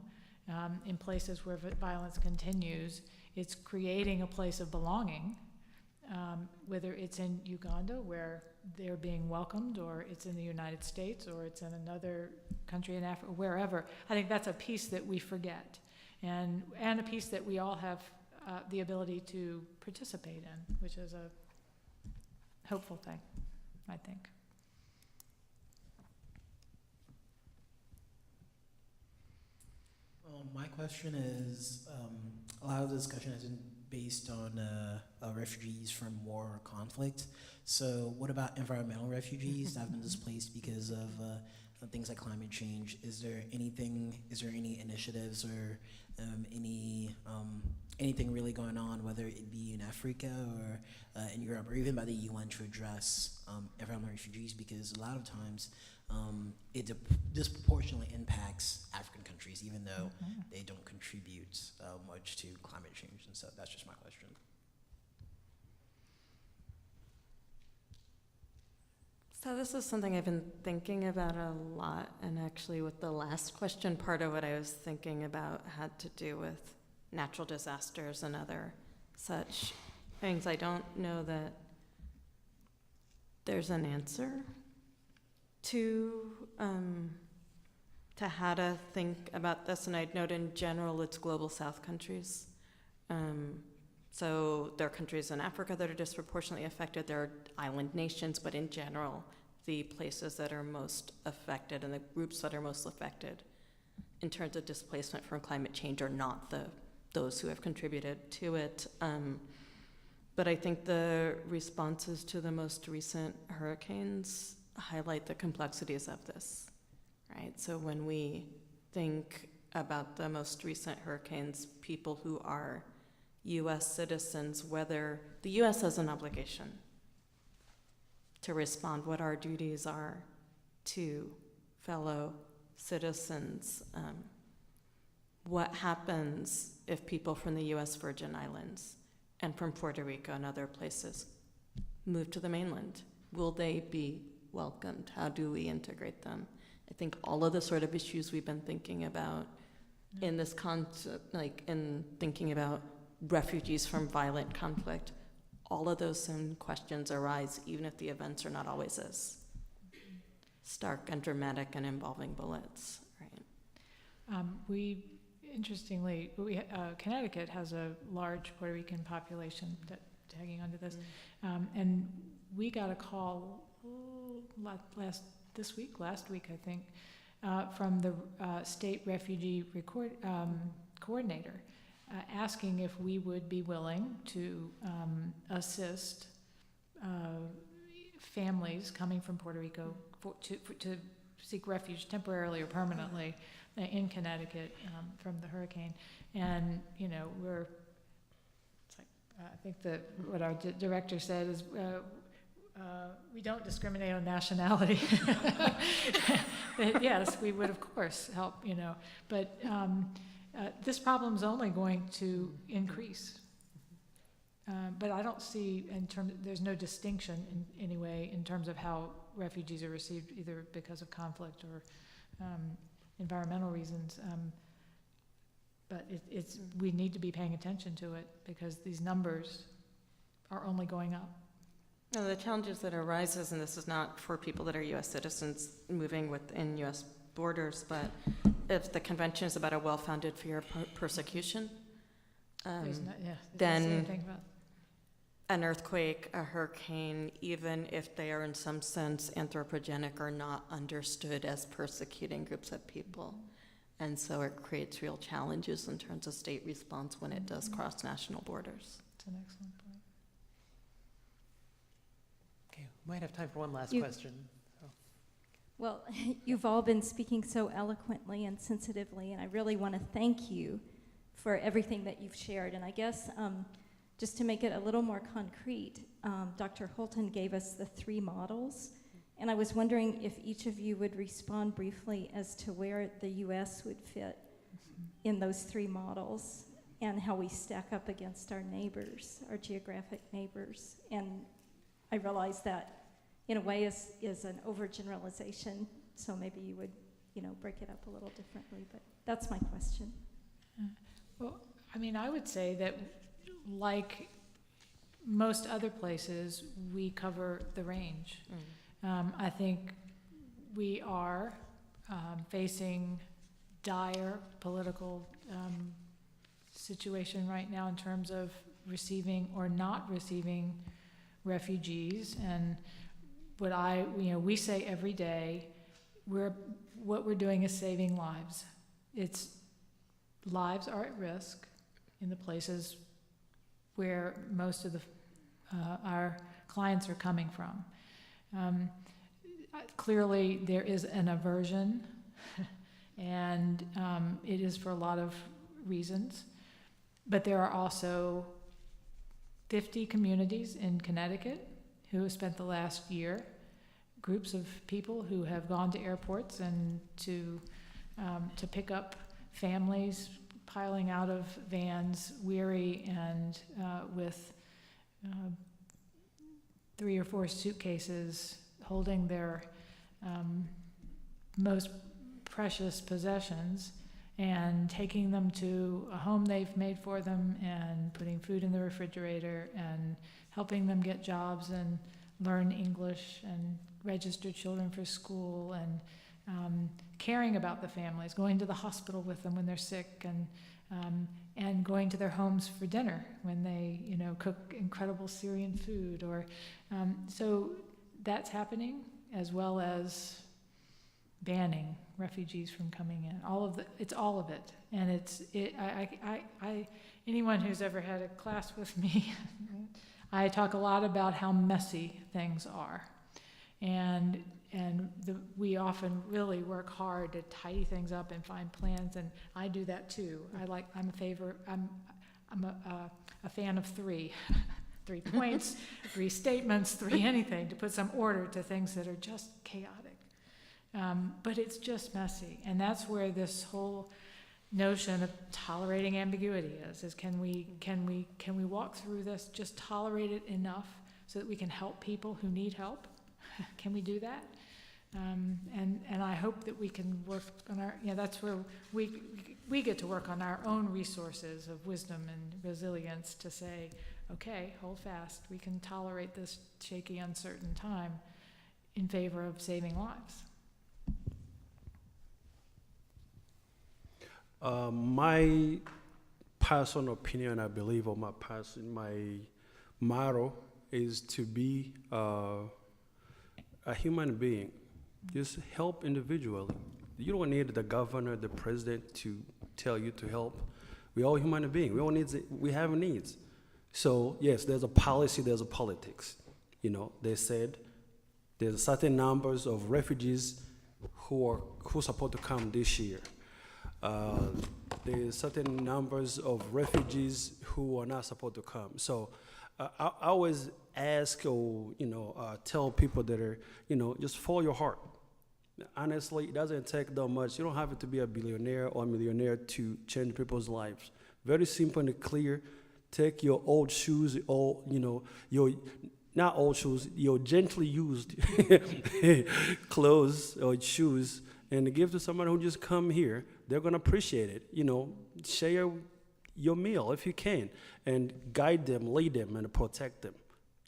in places where violence continues, it's creating a place of belonging, whether it's in Uganda where they're being welcomed, or it's in the United States, or it's in another country in Africa, wherever. I think that's a piece that we forget, and a piece that we all have the ability to participate in, which is a hopeful thing, I think. Well, my question is, a lot of the discussion has been based on refugees from war or conflict. So what about environmental refugees that have been displaced because of things like climate change? Is there any initiatives or anything really going on, whether it be in Africa or in Europe or even by the UN, to address environmental refugees? Because a lot of times it disproportionately impacts African countries, even though they don't contribute much to climate change. And so that's just my question. So this is something I've been thinking about a lot, and actually with the last question, part of what I was thinking about had to do with natural disasters and other such things. I don't know that there's an answer to how to think about this, and I'd note in general it's global South countries. So there are countries in Africa that are disproportionately affected. There are island nations, but in general, the places that are most affected and the groups that are most affected in terms of displacement from climate change are not those who have contributed to it. But I think the responses to the most recent hurricanes highlight the complexities of this, right? So when we think about the most recent hurricanes, people who are US citizens, whether the US has an obligation to respond, what our duties are to fellow citizens. What happens if people from the US Virgin Islands and from Puerto Rico and other places move to the mainland? Will they be welcomed? How do we integrate them? I think all of the sort of issues we've been thinking about in this concept, like in thinking about refugees from violent conflict, all of those same questions arise, even if the events are not always as stark and dramatic and involving bullets, right? Interestingly, Connecticut has a large Puerto Rican population tagging onto this, and we got a call last week, I think, from the state refugee coordinator, asking if we would be willing to assist families coming from Puerto Rico to seek refuge temporarily or permanently in Connecticut from the hurricane. And, you know, I think that what our director said is, we don't discriminate on nationality. Yes, we would of course help, you know, but this problem's only going to increase. But I don't see, there's no distinction in any way in terms of how refugees are received, either because of conflict or environmental reasons. But we need to be paying attention to it because these numbers are only going up. No, the challenges that arises, and this is not for people that are U.S. citizens moving within U.S. borders, but if the convention is about a well-founded fear of persecution, then an earthquake, a hurricane, even if they are in some sense anthropogenic, are not understood as persecuting groups of people. And so it creates real challenges in terms of state response when it does cross national borders. That's an excellent point. Okay, we might have time for one last question. Well, you've all been speaking so eloquently and sensitively, and I really want to thank you for everything that you've shared. And I guess just to make it a little more concrete, Dr. Holton gave us the 3 models, and I was wondering if each of you would respond briefly as to where the U.S. would fit in those 3 models and how we stack up against our neighbors, our geographic neighbors. And I realize that in a way is an overgeneralization, so maybe you would, break it up a little differently, but that's my question. Well, I mean, I would say that like most other places, we cover the range. I think we are facing dire political situation right now in terms of receiving or not receiving refugees. And we say every day, what we're doing is saving lives. Lives are at risk in the places where most of our clients are coming from. Clearly, there is an aversion, and it is for a lot of reasons. But there are also 50 communities in Connecticut who have spent the last year, groups of people who have gone to airports and to pick up families piling out of vans, weary and with 3 or 4 suitcases holding their most precious possessions and taking them to a home they've made for them and putting food in the refrigerator and helping them get jobs and learn English and register children for school, and caring about the families, going to the hospital with them when they're sick, and going to their homes for dinner when they, cook incredible Syrian food. Or so that's happening, as well as banning refugees from coming in. It's all of it, and anyone who's ever had a class with me, I talk a lot about how messy things are, and we often really work hard to tidy things up and find plans, and I do that too. I'm a fan of three points, 3 statements, 3 anything, to put some order to things that are just chaotic. But it's just messy, and that's where this whole notion of tolerating ambiguity is can we walk through this, just tolerate it enough so that we can help people who need help? Can we do that? And I hope that we can work on that's where we get to work on our own resources of wisdom and resilience to say, okay, hold fast, we can tolerate this shaky, uncertain time in favor of saving lives. My personal opinion, I believe, or my motto is to be a human being. Just help individually. You don't need the governor, the president to tell you to help. We're all human beings. We have needs. So yes, there's a policy, there's a politics. They said there's a certain numbers of refugees who are supposed to come this year. There's certain numbers of refugees who are not supposed to come. So I always ask or tell people that are just follow your heart. Honestly, it doesn't take that much. You don't have to be a billionaire or a millionaire to change people's lives. Very simple and clear. Take your old shoes, your not old shoes, your gently used clothes or shoes, and give to someone who just come here. They're gonna appreciate it. Share your meal if you can, and guide them, lead them, and protect them.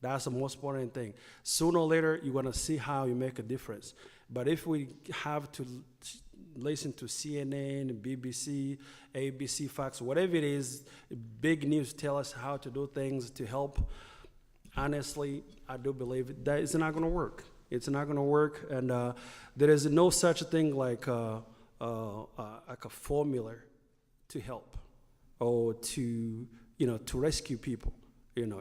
That's the most important thing. Sooner or later, you're gonna see how you make a difference. But if we have to listen to CNN, BBC, ABC, Fox, whatever it is, big news tell us how to do things to help, honestly, I do believe that it's not gonna work. It's not gonna work, and there is no such thing like a formula to help or to rescue people.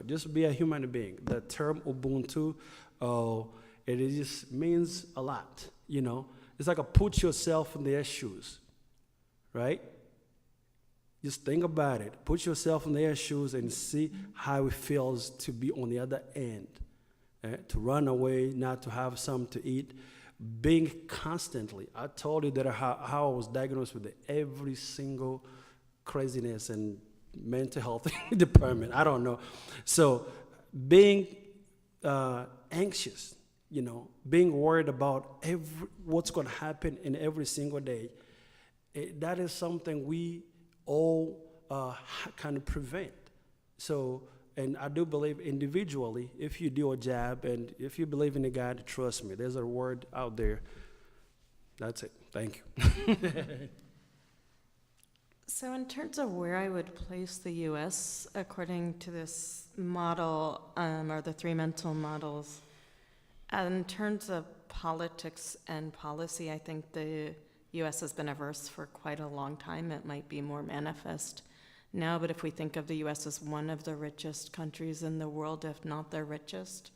Just be a human being. The term Ubuntu, it just means a lot. It's like put yourself in their shoes, right? Just think about it. Put yourself in their shoes and see how it feels to be on the other end, to run away, not to have something to eat, being constantly. I told you that how I was diagnosed with every single craziness and mental health department. I don't know. So being anxious, being worried about what's going to happen in every single day, that is something we all can prevent. So, and I do believe individually, if you do a job and if you believe in a God, trust me, there's a word out there. That's it. Thank you. So in terms of where I would place the U.S. according to this model, or the 3 mental models, in terms of politics and policy, I think the U.S. has been averse for quite a long time. It might be more manifest now, but if we think of the U.S. as one of the richest countries in the world, if not the richest,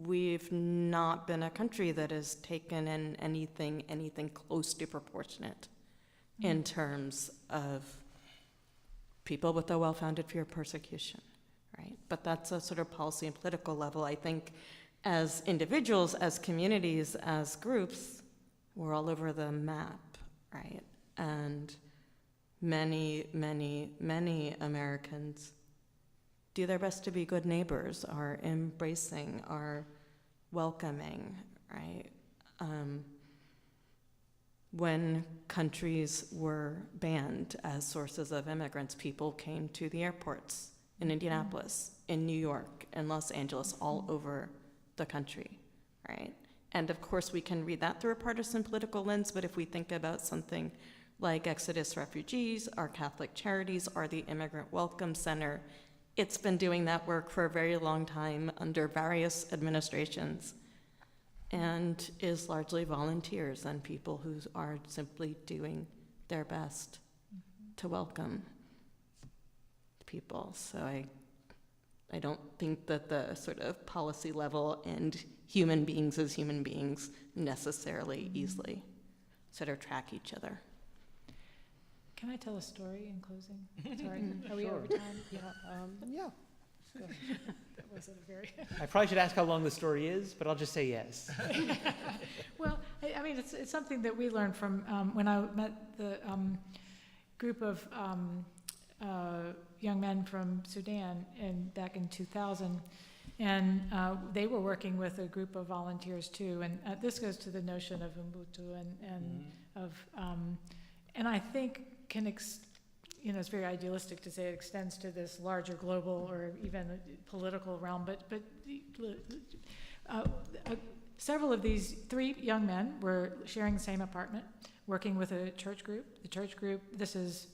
we've not been a country that has taken in anything close to proportionate in terms of people with a well-founded fear of persecution, right? But that's a sort of policy and political level. I think as individuals, as communities, as groups, we're all over the map, right? And many, many, many Americans do their best to be good neighbors, are embracing, are welcoming, right? When countries were banned as sources of immigrants, people came to the airports in Indianapolis, in New York, in Los Angeles, all over the country, right? And of course, we can read that through a partisan political lens, but if we think about something like Exodus Refugees, our Catholic Charities, or the Immigrant Welcome Center, it's been doing that work for a very long time under various administrations and is largely volunteers and people who are simply doing their best to welcome people. So I don't think that the sort of policy level and human beings as human beings necessarily easily sort of track each other. Can I tell a story in closing? Sorry, are we over time? Yeah. That wasn't a very... I probably should ask how long the story is, but I'll just say yes. Well, I mean, it's something that we learned from when I met the group of young men from Sudan back in 2000, and they were working with a group of volunteers too. And this goes to the notion of Ubuntu and I think it's very idealistic to say it extends to this larger global or even political realm, but several of these 3 young men were sharing the same apartment, working with a church group. The church group, this is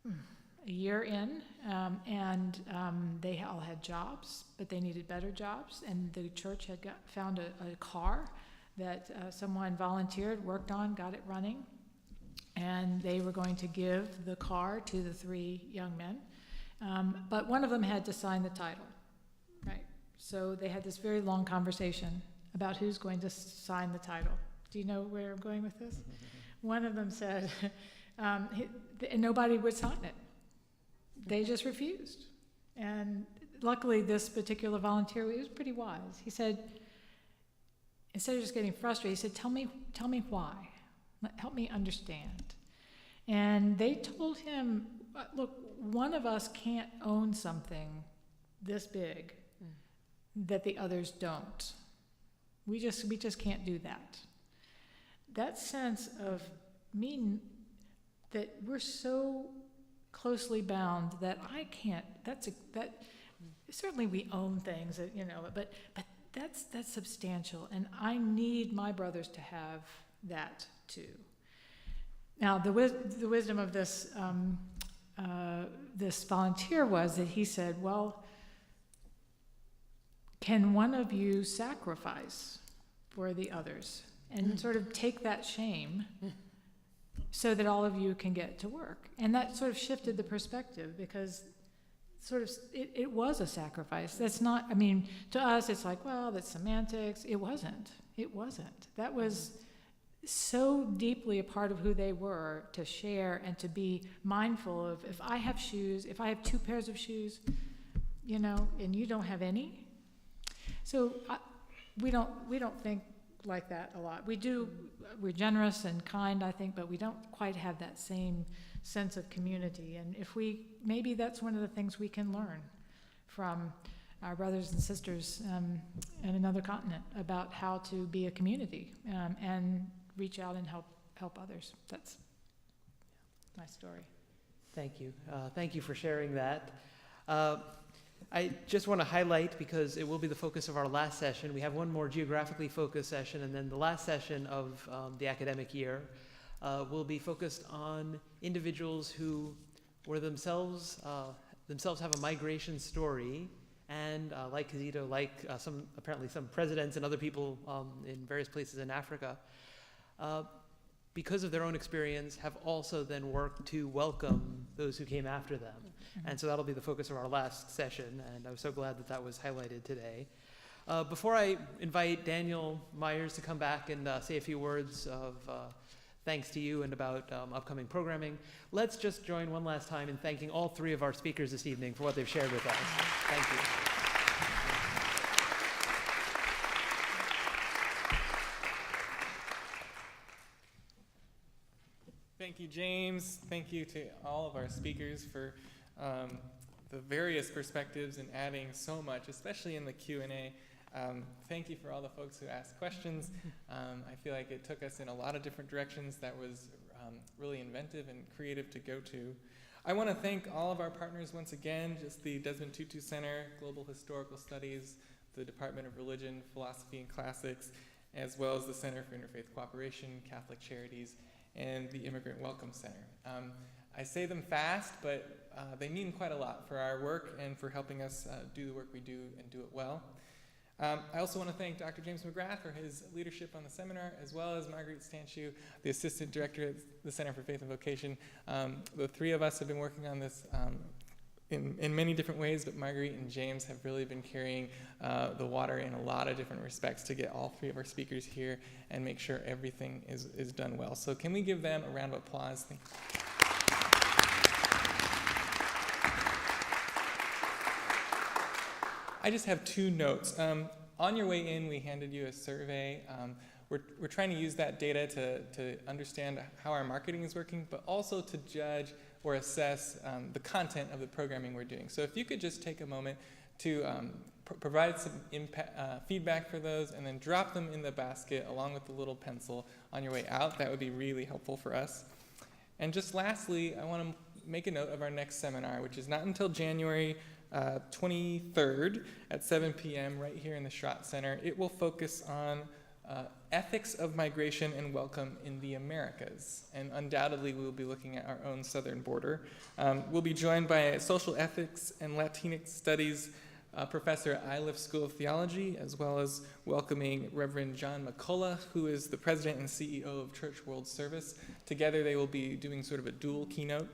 a year in, and they all had jobs, but they needed better jobs, and the church had found a car that someone volunteered, worked on, got it running, and they were going to give the car to the 3 young men, but one of them had to sign the title, right? So they had this very long conversation about who's going to sign the title. Do you know where I'm going with this? One of them said, and nobody would sign it. They just refused. And luckily, this particular volunteer, he was pretty wise. He said, instead of just getting frustrated, he said, tell me why. Help me understand. And they told him, look, one of us can't own something this big that the others don't. We just can't do that. That sense of mean that we're so closely bound that I can't. That certainly we own things, but that's substantial, and I need my brothers to have that too. Now, the wisdom of this this volunteer was that he said, well, can one of you sacrifice for the others and sort of take that shame so that all of you can get to work? And that sort of shifted the perspective, because sort of it was a sacrifice. That's not, to us it's like, well, that's semantics. It wasn't. That was so deeply a part of who they were, to share and to be mindful of, if I have 2 pairs of shoes, and you don't have any. So we don't think like that a lot. We do, we're generous and kind, I think, but we don't quite have that same sense of community. And maybe that's one of the things we can learn from our brothers and sisters in another continent about how to be a community and reach out and help others. That's my story. Thank you. Thank you for sharing that. I just want to highlight, because it will be the focus of our last session, we have one more geographically focused session, and then the last session of the academic year will be focused on individuals who were themselves have a migration story, and like Kizito, apparently some presidents and other people in various places in Africa, because of their own experience, have also then worked to welcome those who came after them. Mm-hmm. And so that'll be the focus of our last session, and I'm so glad that was highlighted today. Before I invite Daniel Myers to come back and say a few words of thanks to you and about upcoming programming, let's just join one last time in thanking all 3 of our speakers this evening for what they've shared with us. Thank you. Thank you, James. Thank you to all of our speakers for the various perspectives and adding so much, especially in the Q&A. Thank you for all the folks who asked questions. I feel like it took us in a lot of different directions that was really inventive and creative to go to. I want to thank all of our partners once again, just the Desmond Tutu Center, Global Historical Studies, the Department of Religion, Philosophy and Classics, as well as the Center for Interfaith Cooperation, Catholic Charities, and the Immigrant Welcome Center. I say them fast, but they mean quite a lot for our work and for helping us do the work we do and do it well. I also want to thank Dr. James McGrath for his leadership on the seminar, as well as Marguerite Stanchu, the Assistant Director at the Center for Faith and Vocation. The three of us have been working on this in many different ways, but Marguerite and James have really been carrying the water in a lot of different respects to get all three of our speakers here and make sure everything is done well. So can we give them a round of applause? Thank you. I just have two notes. On your way in, we handed you a survey. We're trying to use that data to understand how our marketing is working, but also to judge or assess the content of the programming we're doing. So if you could just take a moment to provide some feedback for those and then drop them in the basket along with the little pencil on your way out, that would be really helpful for us. And just lastly, I want to make a note of our next seminar, which is not until January 23rd at 7 p.m. right here in the Schrott Center. It will focus on ethics of migration and welcome in the Americas. And undoubtedly, we will be looking at our own southern border. We'll be joined by a social ethics and Latinx studies professor at Iliff School of Theology, as well as welcoming Reverend John McCullough, who is the president and CEO of Church World Service. Together, they will be doing sort of a dual keynote.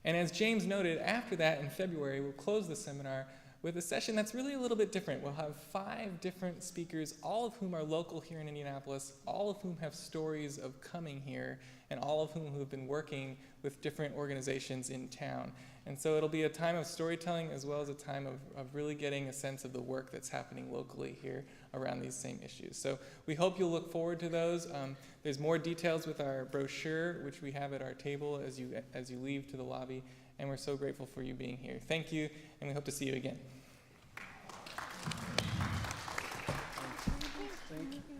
And as James noted, after that, in February, we'll close the seminar with a session that's really a little bit different. We'll have 5 different speakers, all of whom are local here in Indianapolis, all of whom have stories of coming here, and all of whom have been working with different organizations in town. And so it'll be a time of storytelling as well as a time of really getting a sense of the work that's happening locally here around these same issues. So we hope you'll look forward to those. There's more details with our brochure, which we have at our table as you leave to the lobby, and we're so grateful for you being here. Thank you, and we hope to see you again. Thank you.